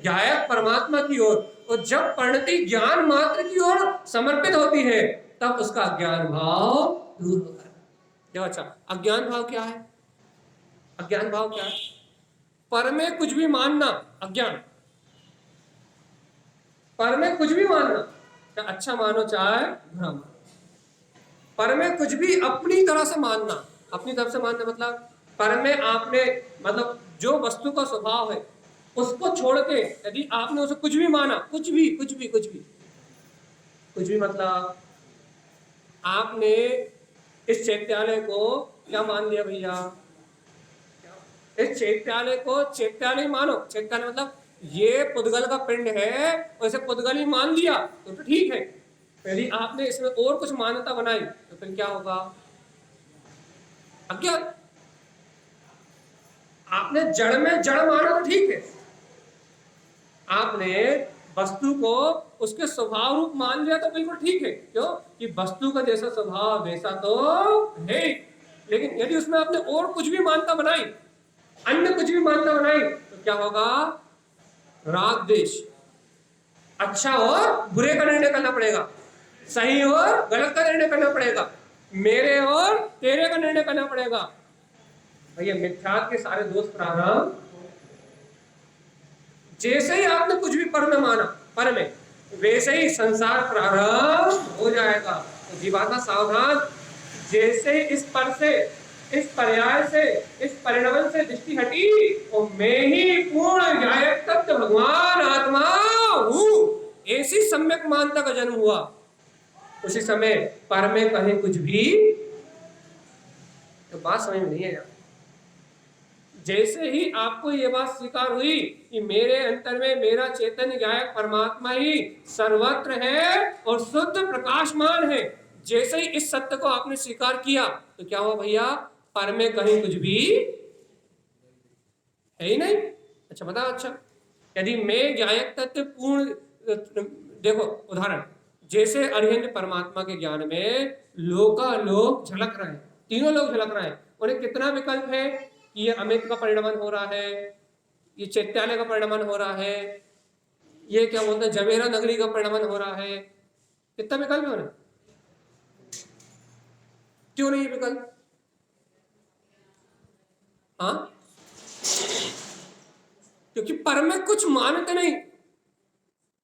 ज्ञायक परमात्मा की ओर। और जब परिणति ज्ञान मात्र की ओर समर्पित होती है, तब उसका अज्ञान भाव दूर होता है। देखो अच्छा, अज्ञान भाव क्या है? अज्ञान भाव क्या है? पर में कुछ भी मानना अज्ञान। पर में कुछ भी मानना, चाहे अच्छा मानो चाहे बुरा मानो, पर में कुछ भी अपनी तरह से मानना। अपनी तरफ से मानना मतलब पर में आपने मतलब जो वस्तु का स्वभाव है उसको छोड़ के यदि आपने उसे कुछ भी माना, कुछ भी कुछ भी कुछ भी कुछ भी मतलब आपने इस चैत्यालय को क्या मान लिया भैया? इस चैत्यालय को चैत्यालय मानो, चैत्यालय मतलब ये पुद्गल का पिंड है, वैसे पुद्गल ही मान लिया तो ठीक है। यदि आपने इसमें और कुछ मान्यता बनाई तो फिर क्या होगा? अज्ञान। आपने जड़ में जड़ माना तो ठीक है, आपने वस्तु को उसके स्वभाव रूप मान लिया तो बिल्कुल ठीक है। क्यों? कि वस्तु का जैसा स्वभाव वैसा तो है। लेकिन यदि उसमें आपने और कुछ भी मान्यता बनाई, अन्य कुछ भी मान्यता बनाई, तो क्या होगा? राग द्वेष। अच्छा और बुरे का निर्णय करना पड़ेगा, सही और गलत का निर्णय करना पड़ेगा, मेरे और तेरे का निर्णय करना पड़ेगा। भैया मिथ्यात्व के सारे दोष प्रारंभ, जैसे ही आपने कुछ भी पर में माना, पर में, वैसे ही संसार प्रारंभ हो जाएगा। तो जीवात्मा सावधान, जैसे इस पर से, इस पर्याय से, इस परिणाम से दृष्टि हटी और मैं ही पूर्ण ज्ञायक तत्व भगवान आत्मा हूं, ऐसी सम्यक मानता का जन्म हुआ। उसी समय पर में कहीं कुछ भी, तो बात समझ में नहीं है यार। जैसे ही आपको ये बात स्वीकार हुई कि मेरे अंतर में मेरा चेतन ज्ञायक परमात्मा ही सर्वत्र है और शुद्ध प्रकाशमान है, जैसे ही इस सत्य को आपने स्वीकार किया तो क्या हुआ भैया? पर में कहीं कुछ भी है ही नहीं। अच्छा बताओ, अच्छा यदि मैं ज्ञायक तत्व पूर्ण, देखो उदाहरण, जैसे अरिहंत परमात्मा के ज्ञान में लोकालोक झलक रहे हैं, तीनों लोग झलक रहे हैं, उन्हें कितना विकल्प है कि ये अमित का परिणमन हो रहा है, ये चैत्यालय का परिणमन हो रहा है, ये क्या बोलते हैं जवेरा नगरी का परिणमन हो रहा है, कितना विकल्प है उन्हें? क्यों नहीं विकल्प? हाँ, क्योंकि पर में कुछ मानते नहीं,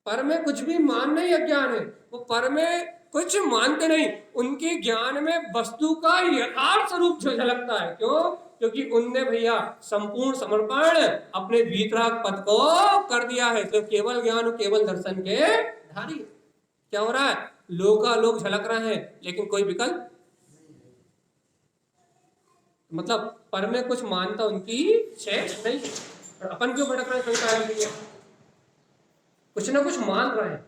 पर में कुछ भी मानना ही अज्ञान है। वो पर में कुछ मानते नहीं, उनके ज्ञान में वस्तु का यथार्थ स्वरूप झलकता है। क्यों? क्योंकि उनने भैया संपूर्ण समर्पण अपने वीतराग पद को कर दिया है। तो केवल ज्ञान, केवल दर्शन के धारी। क्या हो रहा है? लोकालोक झलक रहे हैं, लेकिन कोई विकल्प, मतलब पर में कुछ मानता उनकी शेष नहीं। अपन क्यों भटक रहे हैं? कुछ ना कुछ मान रहे हैं,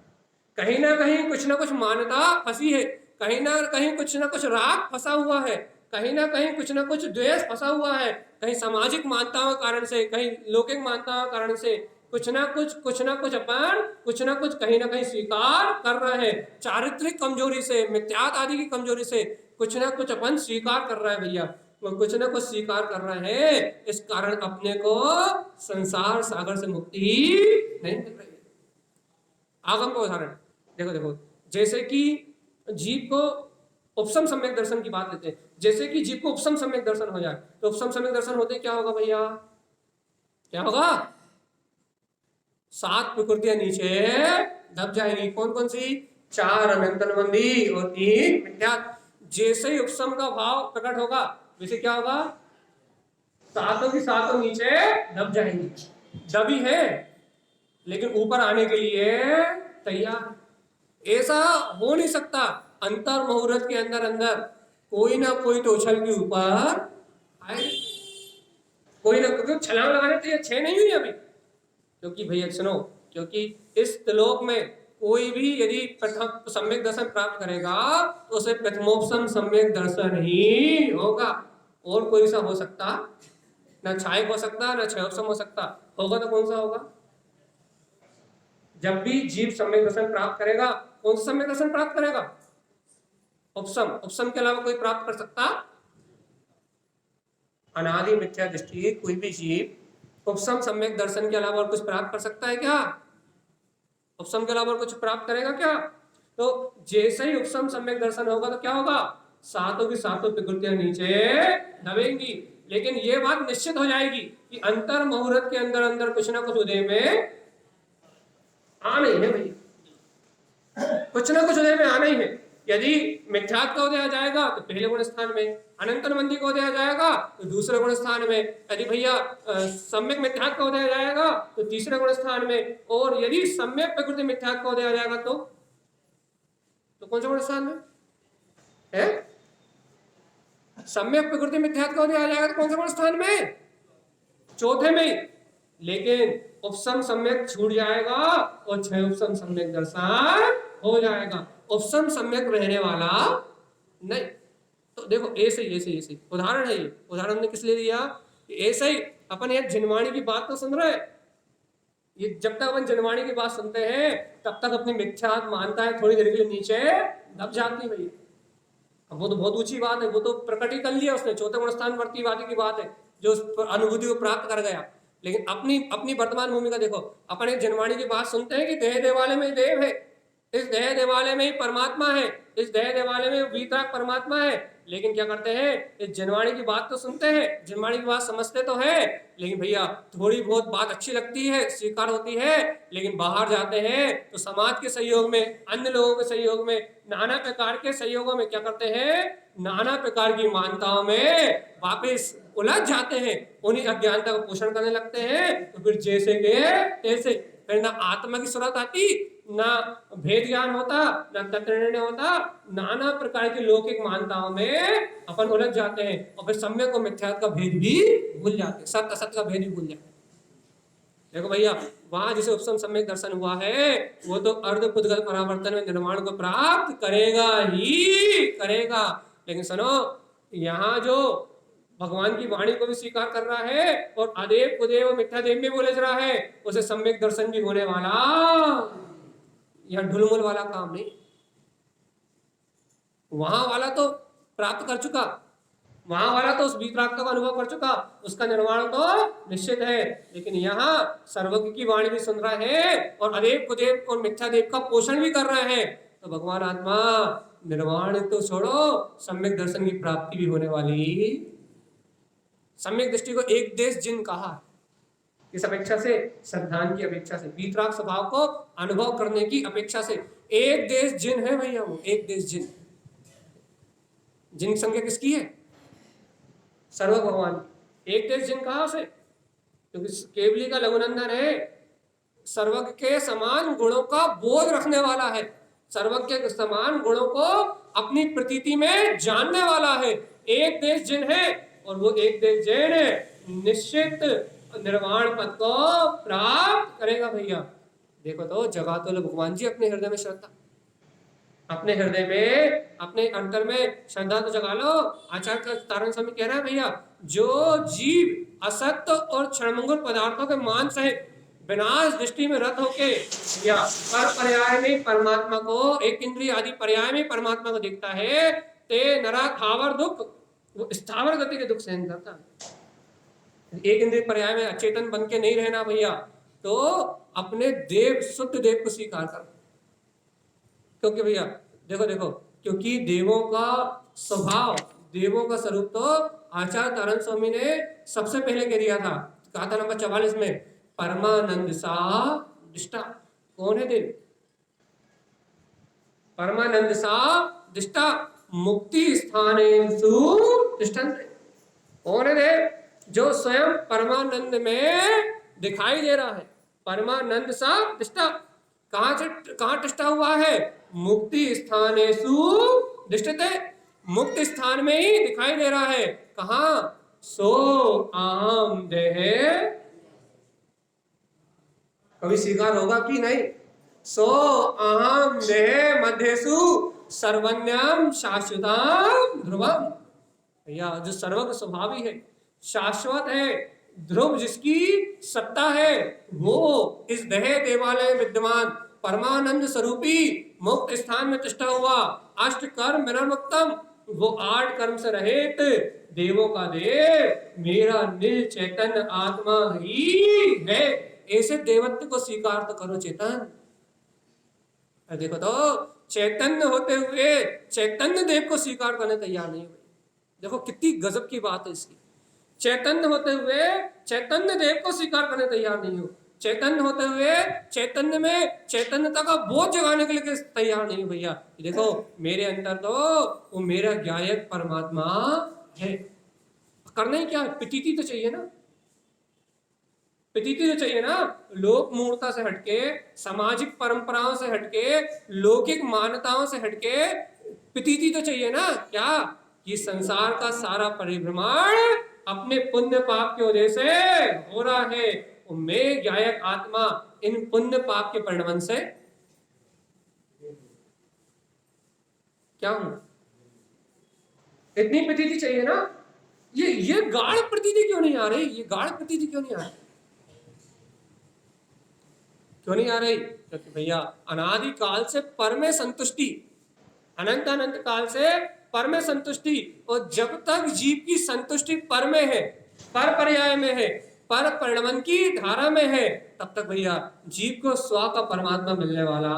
कहीं ना कहीं कुछ ना कुछ मान्यता फंसी है, कहीं ना कहीं कुछ ना कुछ राग फंसा हुआ है, कहीं ना कहीं कुछ ना कुछ द्वेष फंसा हुआ है, कहीं सामाजिक मान्यताओं के कारण से, कहीं लौकिक मान्यताओं के कारण से कुछ ना कुछ अपन कुछ ना कुछ कहीं ना कहीं स्वीकार कर रहे हैं। चारित्रिक कमजोरी से, मिथ्यात्व आदि की कमजोरी से कुछ ना कुछ अपन स्वीकार कर रहे हैं भैया, कुछ ना कुछ स्वीकार कर रहे हैं। इस कारण अपने को संसार सागर से मुक्ति नहीं मिल रही। आगम का उदाहरण देखो, देखो जैसे कि जीव को उपसम सम्यक दर्शन की बात लेते हैं, जैसे कि जीव को उपसम सम्यक दर्शन हो जाए तो उपसम सम्यक दर्शन होते क्या होगा भैया? क्या होगा? 7 प्रकृतियां नीचे दब जाएंगी। कौन कौन सी? 4 अनंतनबंदी और 3 मिथ्या। जैसे ही उपसम का भाव प्रकट होगा वैसे क्या होगा? 7 की 7 नीचे दब जाएंगी। दबी है लेकिन ऊपर आने के लिए तैयार। ऐसा हो नहीं सकता। अंतर मुहूर्त के अंदर अंदर कोई ना कोई तो उछल के ऊपर आए, कोई ना कोई छलांग लगाने के लिए छह नहीं हुई अभी। क्योंकि भैया सुनो, क्योंकि इस त्रिलोक में कोई भी यदि प्रथम सम्यक दर्शन प्राप्त करेगा तो उसे प्रथमोपसम सम्यक दर्शन ही होगा। और कोई सा हो सकता ना, छायक हो सकता ना क्षयोपसम हो सकता। होगा तो कौन सा होगा? जब भी जीव सम्यक दर्शन प्राप्त करेगा, कौन सा सम्यक दर्शन प्राप्त करेगा? उपसम। उपसम के अलावा कोई प्राप्त कर सकता? अनादि मिथ्या दृष्टि कोई भी जीव उपसम सम्यक दर्शन के अलावा और कुछ प्राप्त कर सकता है क्या? उपसम के अलावा और कुछ प्राप्त करेगा क्या? तो जैसे ही उपसम सम्यक दर्शन होगा तो क्या होगा? सातों की सातों प्रकृतियां नीचे दबेंगी। लेकिन ये बात निश्चित हो जाएगी कि अंतर मुहूर्त के अंदर अंदर कुछ ना कुछ उदय में आना ही है भाई, कुछ ना कुछ उदय में आना ही है। यदि मिथ्यात्व का उदय आ जाएगा तो पहले गुण स्थान में, अनंतर मंदी का उदय आ जाएगा तो दूसरे गुण स्थान में, यदि भैया सम्यक मिथ्यात्व का उदय आ जाएगा तो तीसरे गुण स्थान में, और यदि सम्यक प्रकृति मिथ्यात्व का उदय आ जाएगा तो कौन सा गुण स्थान में है? सम्यक प्रकृति मिथ्यात्व का उदय आ जाएगा तो कौन सा गुण स्थान में? चौथे में। लेकिन उपसम सम्यक छूट जाएगा और छह उपसम सम्यक दर्शन हो जाएगा। उपसम सम्यक रहने वाला नहीं। तो देखो ऐसे ऐसे उदाहरण है। ये उदाहरण हमने किस लिए दिया? ऐसे ही अपन ये जिनवाणी की बात तो सुन रहे हैं, ये जब तक अपन जिनवाणी की बात सुनते हैं तब तक अपनी मिथ्या मानता है थोड़ी देर के लिए नीचे दब जाती है। अब वो तो बहुत ऊंची बात है, वो तो प्रकट ही कर लिया उसने, चौथे गुण स्थान वर्तीवादी की बात है जो उस अनुभूति को प्राप्त कर गया। लेकिन अपनी अपनी वर्तमान भूमिका देखो, अपन एक जनवाणी की बात सुनते हैं कि देह देवालय में देव है, इस देह देवालय में ही परमात्मा है, इस देह देवालय में वीतराग परमात्मा है। लेकिन क्या करते हैं, इस जनवाणी की बात तो सुनते हैं, जनवाणी की बात समझते तो है, लेकिन भैया थोड़ी बहुत बात अच्छी लगती है, स्वीकार होती है, लेकिन बाहर जाते हैं तो समाज के सहयोग में, अन्य लोगों के सहयोग में, नाना प्रकार के सहयोगों में क्या करते हैं, नाना प्रकार की मान्यताओं में वापस उलझ जाते हैं, उन्हीं अज्ञानता को पोषण करने लगते हैं। तो फिर जैसे के तैसे, फिर ना आत्मा की सुरत आती, ना भेद ज्ञान होता, ना तत्व निर्णय होता, नाना प्रकार की लौकिक मान्यताओं में अपन उलझ जाते हैं और फिर सम्यक और मिथ्यात्व का भेद भी भूल जाते हैं, सत्य असत्य का भेद भी भूल जाते हैं। देखो भैया, वहां जिसे उपसम सम्यक दर्शन हुआ है वो तो अर्ध पुद्गल परावर्तन में निर्माण को प्राप्त करेगा ही करेगा। लेकिन सुनो, यहाँ जो भगवान की वाणी को भी स्वीकार कर रहा है और अदेव कुदेव मिथ्यादेव भी बोले जा रहा है, उसे सम्यक दर्शन भी होने वाला, यह ढुलमुल वाला काम नहीं। वहां वाला तो प्राप्त कर चुका, वहां वाला तो उस वीतरागता का अनुभव कर चुका, उसका निर्माण तो निश्चित है। लेकिन यहाँ सर्वज्ञ की वाणी भी सुन रहा है और अदेव कुदेव और मिथ्यादेव का पोषण भी कर रहे हैं। तो भगवान आत्मा निर्माण तो छोड़ो, सम्यक दर्शन की प्राप्ति भी होने वाली। सम्यक दृष्टि को एक देश जिन कहा, इस अपेक्षा से, श्रद्धान की अपेक्षा से, वीतराग स्वभाव को अनुभव करने की अपेक्षा से एक देश जिन है भैया, वो एक देश जिन। जिन संज्ञा किसकी है? सर्व भगवान। एक देश जिन कहा उसे, क्योंकि केवली का लघुनंदन है, सर्वज्ञ के समान गुणों का बोध रखने वाला है, सर्वज्ञ के समान गुणों को अपनी प्रतीति में जानने वाला है। एक देश जिन है और वो एक देश जैन निश्चित निर्वाण पद को प्राप्त करेगा भैया। देखो तो जगा तो भगवान जी अपने हृदय में श्रद्धा, अपने हृदय में, अपने अंतर में श्रद्धा तो जगा लो। आचार्य तारण स्वामी कह रहा है भैया, जो जीव असत्य और क्षणभंगुर पदार्थों के मान सहित विनाश दृष्टि में रत होके या पर पर्याय में परमात्मा को, एक इंद्रिय आदि पर्याय में परमात्मा को देखता है, ते नरा थावर दुख, वो स्थावर गति के दुख सहन करता है। एक इंद्रिय पर्याय में अचेतन बन के नहीं रहना भैया, तो अपने देव, शुद्ध देव को स्वीकार कर। क्योंकि भैया देखो देखो, क्योंकि देवों का स्वभाव, देवों का स्वरूप तो आचार्य तारण स्वामी ने सबसे पहले कह दिया था, कहा था नंबर 44 में, परमानंद सा दृष्टा। कौन है देव? परमानंद सा दृष्टा, मुक्ति स्थानेषु तिष्ठन्ते। कौन है देव? जो स्वयं परमानंद में दिखाई दे रहा है, परमानंद सा दृष्टा। कहाँ टिष्ठा हुआ है? मुक्ति स्थानेषु तिष्ठते, मुक्त स्थान में ही दिखाई दे रहा है। कहाँ? सो अहम देहे, कभी स्वीकार होगा कि नहीं? सो अहम देहे मध्यसु सर्वज्ञम शाश्वतम ध्रुवम। भैया जो सर्वज्ञ स्वभावी है, शाश्वत है, ध्रुव जिसकी सत्ता है, वो इस देह देवालय विद्यमान परमानंद स्वरूपी मुक्त स्थान में तिष्ठा हुआ अष्ट कर्म विनिर्मुक्तम, वो 8 कर्म से रहित देवों का देव मेरा निज चैतन्य आत्मा ही है। ऐसे देवत्व को स्वीकार तो करो चेतन। देखो तो चैतन्य होते हुए चैतन्य देव को स्वीकार करने तैयार नहीं हुए। देखो कितनी गजब की बात है इसकी। चैतन्य होते हुए चैतन्य देव को स्वीकार करने तैयार नहीं हो, चैतन्य होते हुए चैतन्य में चैतन्यता का बोझ जगाने के लिए तैयार नहीं हो। भैया देखो मेरे अंदर तो वो मेरा ज्ञायक परमात्मा है। करना ही क्या? प्रतीति तो चाहिए ना, प्रतीति तो चाहिए ना। लोक मूर्ता से हटके, सामाजिक परंपराओं से हटके, लौकिक मान्यताओं से हटके प्रतीति तो चाहिए ना। क्या? ये संसार का सारा परिभ्रमण अपने पुण्य पाप की वजह से हो रहा है। मैं ज्ञायक आत्मा इन पुण्य पाप के परिणमन से क्या हूं? इतनी प्रतीति चाहिए ना। ये गाढ़ प्रतीति क्यों नहीं आ रही? ये गाढ़ प्रतीति क्यों नहीं आ रही? क्यों नहीं आ रही? क्योंकि भैया अनादि काल से पर में संतुष्टि, अनंत अनंत काल से पर में संतुष्टि, और जब तक जीव की संतुष्टि पर में है, पर पर्याय में है, पर परिणमन की धारा में है, तब तक भैया जीव को स्व का परमात्मा मिलने वाला।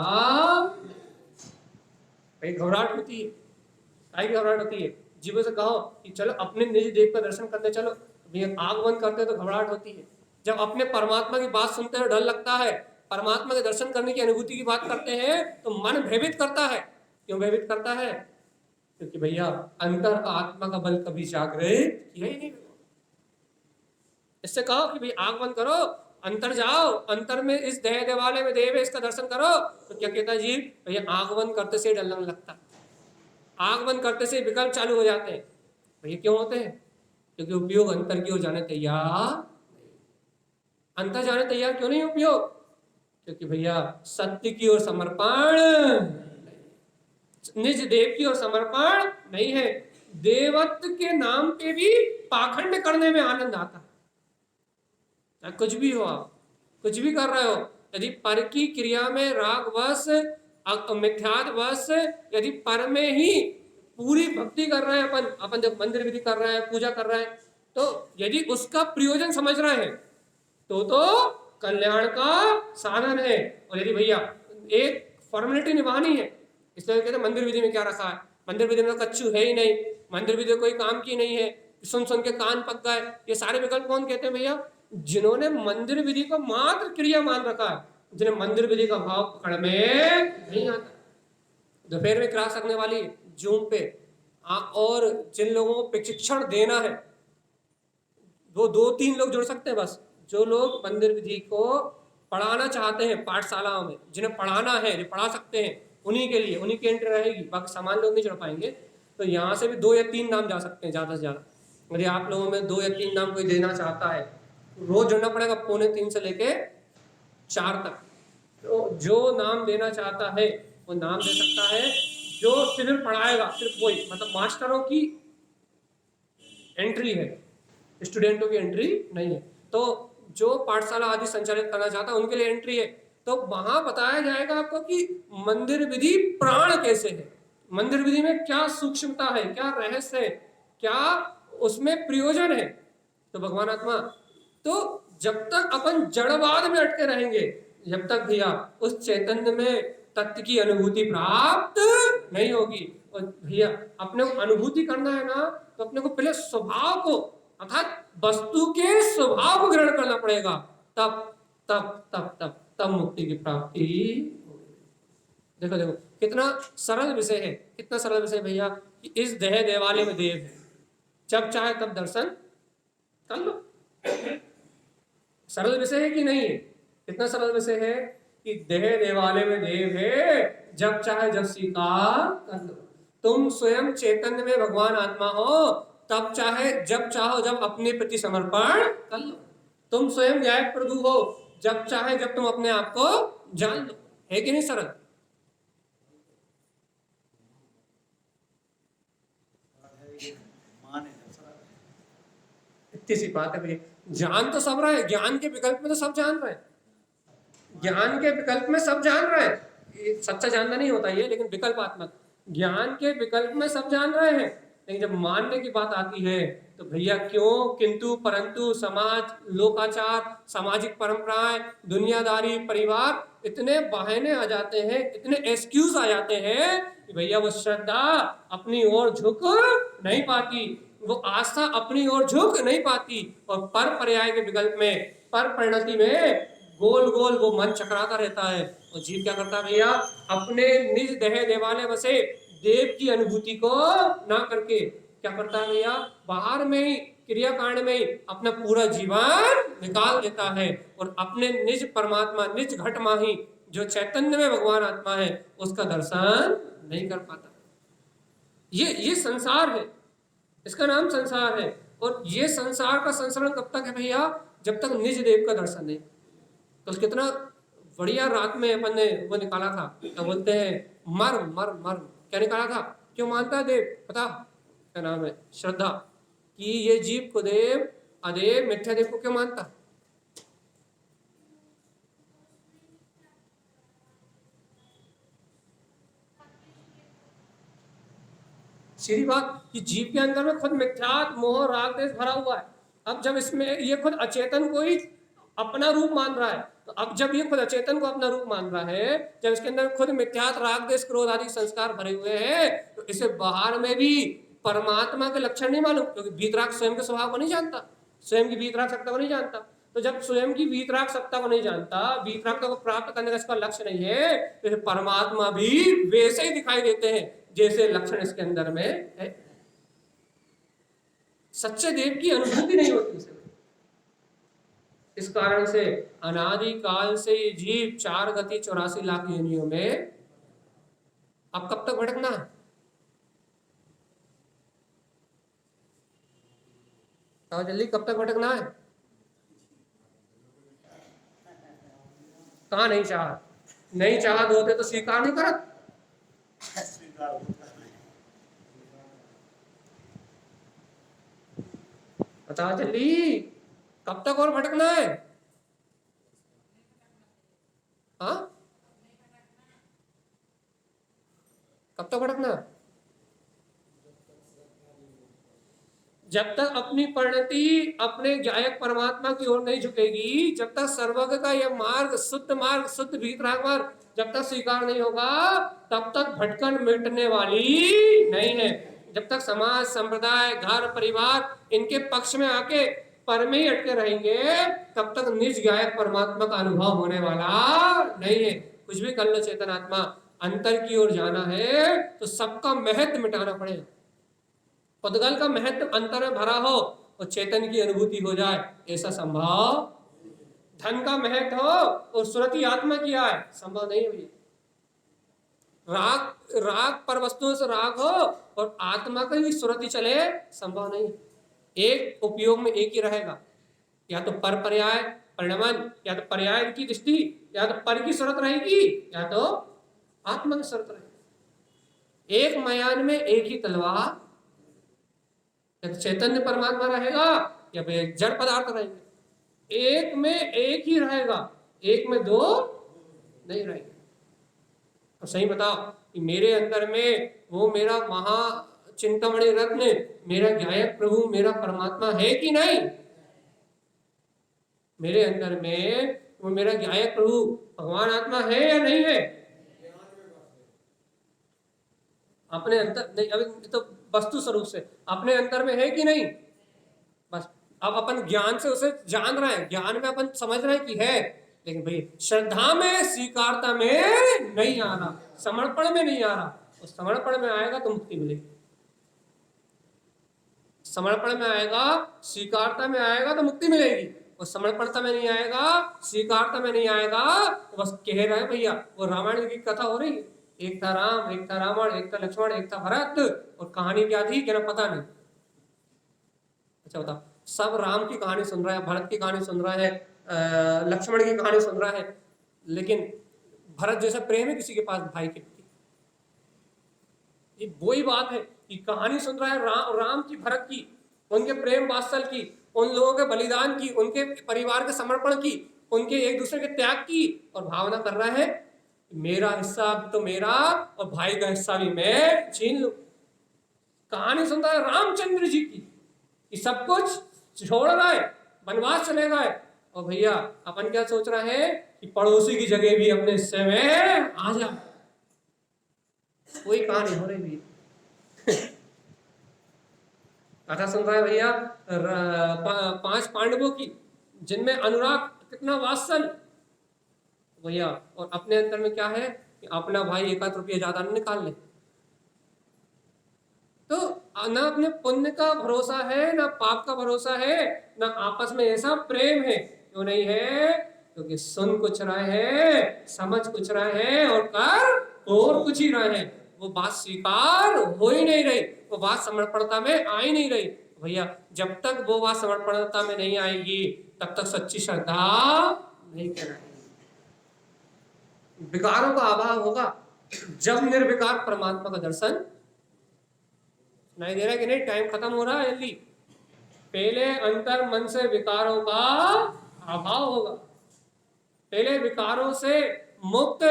भाई घबराहट होती है, काय की घबराहट होती है? जीवों से कहो कि चलो अपने निज देव का दर्शन करने चलो, भैया आंख बंद करते तो घबराहट होती है। जब अपने परमात्मा की बात सुनते हैं डर लगता है, परमात्मा के दर्शन करने की अनुभूति की बात करते हैं तो मन भयभीत करता है। क्यों भयभीत करता है? क्योंकि भैया अंतर आत्मा का बल कभी जागृत किया ही नहीं। इससे कहो कि भाई आंख बंद करो, अंतर जाओ, अंतर में इस देह देवालय में देव है, इसका दर्शन करो। तो क्या कहता है जी? भैया आंख बंद करते से डर लगने लगता, आंख बंद करते से विकल्प चालू हो जाते हैं। भैया क्यों होते हैं? क्योंकि उपयोग अंतर की ओर जाने तैयार, अंतर जाने तैयार क्यों नहीं उपयोग? क्योंकि भैया सत्य की ओर समर्पण, निज देव की ओर समर्पण नहीं है। देवत्व के नाम पे भी पाखंड करने में आनंद आता है। कुछ भी हो, आप कुछ भी कर रहे हो, यदि पर की क्रिया में राग वश मिथ्याद वश यदि पर में ही पूरी भक्ति कर रहे हैं, अपन जब मंदिर विधि कर रहे हैं, पूजा कर रहे हैं, तो यदि उसका प्रयोजन समझ रहे हैं तो कल्याण का साधन है। और यदि भैया एक फॉर्मेलिटी निभानी है, इसलिए कहते हैं मंदिर विधि में क्या रखा है? मंदिर विधि में कच्चू है ही नहीं, मंदिर विधि कोई काम की नहीं है, सुन सुन के कान पक गए। ये सारे विकल्प कौन कहते हैं भैया? जिन्होंने मंदिर विधि को मात्र क्रिया मान रखा है, जिन्हें मंदिर विधि का भाव पकड़ में नहीं आता। दोपहर में क्लास रखने वाली जूम पे और जिन लोगों को प्रशिक्षण देना है, वो 2-3 लोग जुड़ सकते हैं बस। जो लोग मंदिर विधि को पढ़ाना चाहते हैं पाठशालाओं में, जिन्हें पढ़ाना है, जो पढ़ा सकते हैं, उन्हीं के लिए, उन्हीं की एंट्री रहेगी, बाकी सामान्य लोग नहीं जुड़ पाएंगे। तो यहाँ से भी 2 या 3 नाम जा सकते हैं ज़्यादा से ज़्यादा। यदि आप लोगों में 2 या 3 नाम कोई देना चाहता है, रोज जुड़ना पड़ेगा 2:45 से लेके 4 तक। तो जो नाम देना चाहता है वो नाम दे सकता है। जो शिविर पढ़ाएगा सिर्फ वही, मतलब मास्टरों की एंट्री है, स्टूडेंटों की एंट्री नहीं है। तो जो पाठशाला आदि संचालित करना चाहता है उनके लिए एंट्री है। तो वहां बताया जाएगा आपको कि मंदिर विधि प्राण कैसे है, मंदिर विधि में क्या सूक्ष्मता है, क्या रहस्य है, क्या उसमें प्रयोजन है। तो भगवान आत्मा, तो जब तक अपन जड़वाद में अटके रहेंगे, जब तक भैया उस चैतन्य में तत्व की अनुभूति प्राप्त नहीं होगी। और भैया अपने को अनुभूति करना है ना, तो अपने को पहले स्वभाव को, अर्थात वस्तु के स्वभाव को ग्रहण करना पड़ेगा। तब तब तब तब तब मुक्ति की प्राप्ति। देखो देखो कितना सरल विषय है, कितना सरल विषय भैया कि इस देह देवालय में देव है, जब चाहे तब दर्शन कर लो। सरल विषय है कि नहीं है? कितना सरल विषय है कि देह देवालय में देव है, जब चाहे जब स्वीकार कर लो। तुम स्वयं चैतन्य में भगवान आत्मा हो, तब चाहे जब चाहो जब अपने प्रति समर्पण कर लो। तुम स्वयं न्याय प्रभु हो, जब चाहे जब तुम अपने आप को जान लो। है कि नहीं सरल? इतनी सी बात है भैया। जान तो सब रहे, ज्ञान के विकल्प में तो सब जान रहे हैं, ज्ञान के विकल्प में सब जान रहे हैं। ये सच्चा जानना नहीं होता ये, लेकिन विकल्पात्मक ज्ञान के विकल्प में सब जान रहे हैं। लेकिन जब मानने की बात आती है तो भैया क्यों, किंतु परंतु, समाज, लोकाचार, सामाजिक परंपराएं, दुनियादारी, परिवार, इतने बहाने आ जाते हैं, इतने एक्सक्यूज आ जाते हैं कि भैया वो श्रद्धा अपनी ओर झुक नहीं पाती, वो आस्था अपनी ओर झुक नहीं पाती, और पर पर्याय के विकल्प में, पर परिणति में गोल गोल वो मन चकराता रहता है। और जीव क्या करता है भैया, अपने निज देह देवालय बसे देव की अनुभूति को ना करके क्या करता है भैया, बाहर में ही क्रियाकांड में ही अपना पूरा जीवन निकाल देता है, और अपने निज परमात्मा, निज घट माही जो चैतन्य में भगवान आत्मा है, उसका दर्शन नहीं कर पाता। ये संसार है, इसका नाम संसार है। और ये संसार का संसरण कब तक है भैया, जब तक निज देव का दर्शन नहीं। तो कितना बढ़िया रात में अपन ने वो निकाला था, तो बोलते हैं मर्म मर्म मर्म, क्या निकाला था, क्यों मानता है देव, पता क्या नाम है, श्रद्धा, कि ये जीव को देव, अदेव, मिथ्या देव को क्यों मानता। सीधी बात कि जीव के अंदर में खुद मिथ्यात, मोह, राग, देश भरा हुआ है। अब जब इसमें ये खुद अचेतन को ही अपना रूप मान रहा है, तो अब जब ये खुद अचेतन को अपना रूप मान रहा है, जब इसके अंदर खुद मिथ्यात, राग, देश, क्रोध आदि संस्कार भरे हुए हैं, तो इसे बाहर में भी परमात्मा के लक्षण नहीं मालूम, क्योंकि वीतराग स्वयं के स्वभाव को नहीं जानता, स्वयं की वीतराग सत्ता को नहीं जानता। तो जब स्वयं की वीतराग सत्ता को नहीं जानता, वीतरागता को प्राप्त करने का इसका लक्ष्य नहीं है, तो परमात्मा भी वैसे ही दिखाई देते हैं जैसे लक्षण इसके अंदर में है। सच्चे देव की अनुभूति नहीं होती इसे। इस कारण से अनादि काल से ये जीव 4 गति 84 लाख योनियों में, अब कब तक भटकना है? जल्दी, कब तक भटकना है? कहा नहीं चाह, नहीं चाहत होते तो स्वीकार नहीं करत। पता चली कब तक और भटकना है? हाँ, कब तक भटकना? जब तक अपनी परिणति अपने गायक परमात्मा की ओर नहीं झुकेगी, जब तक सर्वज्ञ का यह मार्ग, शुद्ध वीतराग मार्ग जब तक स्वीकार नहीं होगा, तब तक भटकन मिटने वाली नहीं है। जब तक समाज, संप्रदाय, घर, परिवार इनके पक्ष में आके पर में ही अटके रहेंगे, तब तक निज गायक परमात्मा का अनुभव होने वाला नहीं है। कुछ भी कर लो चेतन आत्मा, अंतर की ओर जाना है तो सबका महत्व मिटाना पड़ेगा। पदगल का महत्व अंतर में भरा हो और चेतन की अनुभूति हो जाए, ऐसा संभव। धन का महत्व हो और सुरति आत्मा की आए, संभव नहीं हुई। राग पर वस्तुओं से राग हो और आत्मा का ही सुरति चले, संभव नहीं। एक उपयोग में एक ही रहेगा, या तो पर पर्याय परिणमन, या तो पर्याय की दृष्टि, या तो पर की सुरत रहेगी, या तो आत्मा की सुरत रहेगी। एक मयान में एक ही तलवार, चैतन्य परमात्मा रहेगा या फिर जड़ पदार्थ रहेंगे। एक में एक ही रहेगा, एक में दो नहीं रहेगा। अब सही बताओ कि मेरे अंदर में वो मेरा महा चिंतामणि रत्न, मेरा गायक प्रभु, मेरा परमात्मा है कि नहीं? मेरे अंदर में वो मेरा गायक प्रभु भगवान आत्मा है या नहीं है? अपने अंदर नहीं, अभी तो वस्तु स्वरूप से अपने अंदर में है कि नहीं? बस अब अपन ज्ञान से उसे जान रहे हैं, ज्ञान में अपन समझ रहे हैं कि है, लेकिन भाई श्रद्धा में, स्वीकारता में नहीं आ रहा, समर्पण में नहीं आ रहा। उस समर्पण में आएगा तो मुक्ति मिलेगी, समर्पण में आएगा, स्वीकारता में आएगा तो मुक्ति मिलेगी। वो समर्पणता में नहीं आएगा, स्वीकारता में नहीं आएगा, बस कह रहे हैं भैया। वो रामायण की कथा हो रही है, एक था राम, एक था रावण, एक था लक्ष्मण, एक था भरत, और कहानी क्या थी क्या पता नहीं। अच्छा बता, सब राम की कहानी सुन रहा है, भरत की कहानी सुन रहा है, लक्ष्मण की कहानी सुन रहा है, लेकिन भरत जैसा प्रेम है किसी के पास भाई के प्रति? ये वही बात है कि कहानी सुन रहा है राम की, भरत की, उनके प्रेम वात्सल की, उन लोगों के बलिदान की, उनके परिवार के समर्पण की, उनके एक दूसरे के त्याग की, और भावना कर रहा है मेरा हिस्सा तो मेरा और भाई का हिस्सा भी मैं छीन लूं। कहानी सुन रहा है रामचंद्र जी की कि सब कुछ छोड़ रहा है, वनवास चले गए, और भैया अपन क्या सोच रहा है कि पड़ोसी की जगह भी अपने हिस्से में आ जा। कोई कहानी हो रही भी कथा सुन रहा है भैया, 5 पांडवों की, जिनमें अनुराग कितना वात्सल भैया, और अपने अंतर में क्या है कि अपना भाई 1 रुपया ज्यादा न निकाल ले। तो ना अपने पुण्य का भरोसा है, ना पाप का भरोसा है, ना आपस में ऐसा प्रेम है। क्यों नहीं है? क्योंकि सुन कुछ रहे हैं, समझ कुछ रहे हैं, और कर और कुछ ही रहे हैं। वो बात स्वीकार हो ही नहीं रही, वो बात समर्पणता में आ ही नहीं रही भैया। जब तक वो बात समर्पणता में नहीं आएगी तब तक सच्ची श्रद्धा नहीं कहलाएगी। विकारों का अभाव होगा जब निर्विकार परमात्मा का दर्शन नहीं दे रहा कि नहीं। टाइम खत्म हो रहा है जल्दी। पहले अंतर मन से विकारों का अभाव होगा, पहले विकारों से मुक्त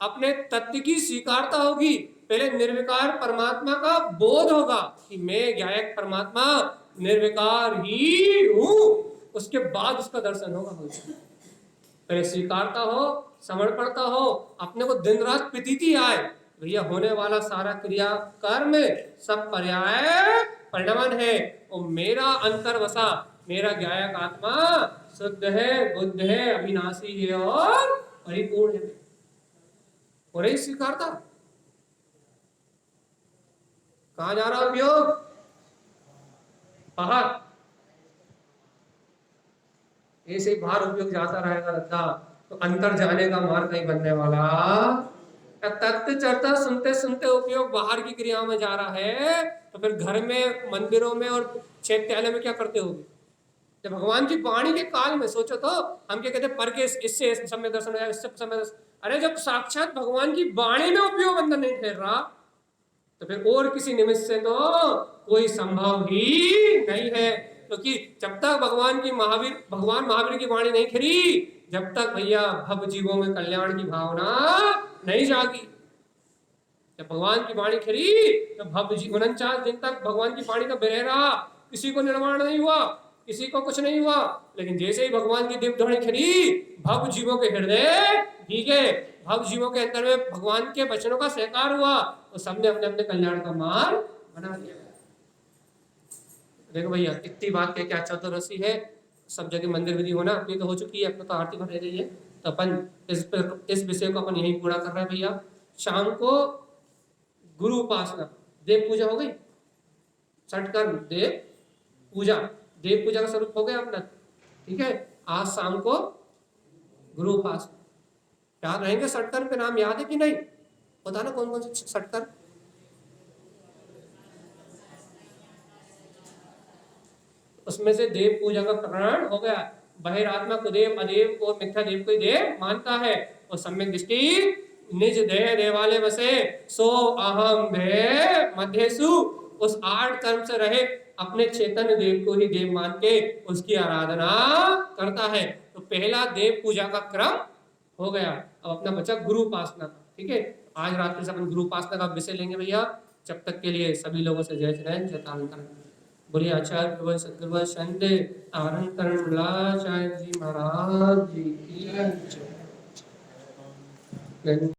अपने तत्व की स्वीकारता होगी, पहले निर्विकार परमात्मा का बोध होगा कि मैं ज्ञायक परमात्मा निर्विकार ही हूं, उसके बाद उसका दर्शन होगा। पहले स्वीकारता हो, समर्पणता हो, अपने को दिन रात प्रतीति आए भैया होने वाला सारा क्रिया कर्म सब पर्याय परिणमन है। और मेरा अंतर वसा, मेरा ज्ञायक आत्मा शुद्ध है, बुद्ध है, अविनाशी है और परिपूर्ण है। और ही स्वीकारता। कहां जा रहा उपयोग? बाहर। ऐसे ही बाहर उपयोग जाता रहेगा रद्दा, तो अंतर जाने का मार्ग नहीं बनने वाला। तत्व चर्चा सुनते सुनते उपयोग बाहर की क्रियाओं में जा रहा है, तो फिर घर में, मंदिरों में और चैत्यालय में क्या करते होगे? जब भगवान की वाणी के काल में सोचो तो हम क्या कहते हैं, पर के इससे समय दर्शन हो जाए, इससे समय दर्शन। अरे जब साक्षात भगवान की वाणी में उपयोग अंदर नहीं ठहर रहा, तो फिर और किसी निमित्त से तो कोई संभव ही नहीं है। क्योंकि जब तक भगवान महावीर की वाणी नहीं खरी, जब तक भैया भव जीवों में कल्याण की भावना नहीं जागी। जब भगवान की वाणी खरी तो भव 49 दिन तक भगवान की वाणी का बह रहा, किसी को निर्माण नहीं हुआ, किसी को कुछ नहीं हुआ। लेकिन जैसे ही भगवान की दिव्य ध्वनि खरी, भव जीवों के हृदय भीगे, भव जीवों के अंतर में भगवान के वचनों का सहकार हुआ, तो सबने अपने अपने कल्याण का मार्ग बना लिया। देखो भैया इतनी बात क्या क्या चतुर्दशी है, सब जगह मंदिर विधि होना अपनी तो हो चुकी है, अपना तो आरती भर रही है, तो अपन इस विषय को अपन यही पूरा कर रहे हैं भैया। शाम को गुरु उपासना, देव पूजा हो गई, षटकर्म देव पूजा, देव पूजा का स्वरूप हो गया अपना, ठीक है। आज शाम को गुरु उपासना, याद रहेंगे षटकर्म के नाम याद है कि नहीं? पता ना कौन कौन से षटकर्म? उसमें से देव पूजा का प्रकरण हो गया। बहिरात्मा को देव, अदेव को मिथ्या देव को देव मानता है, और सम्यक दृष्टि निज देह देवालय बसे, सो अहम देह मध्यसु, उस 8 कर्म से रहे अपने चैतन्य देव को ही देव मान के उसकी आराधना करता है। तो पहला देव पूजा का क्रम हो गया। अब अपना बचा गुरु उपासना, ठीक है। आज रात्रि से अपन गुरु उपासना का विषय लेंगे भैया। जब तक के लिए सभी लोगों से जय जय जय। बोलिए आचार्य प्रभु सतगुरु संत आचार्य जी महाराज जी की जय।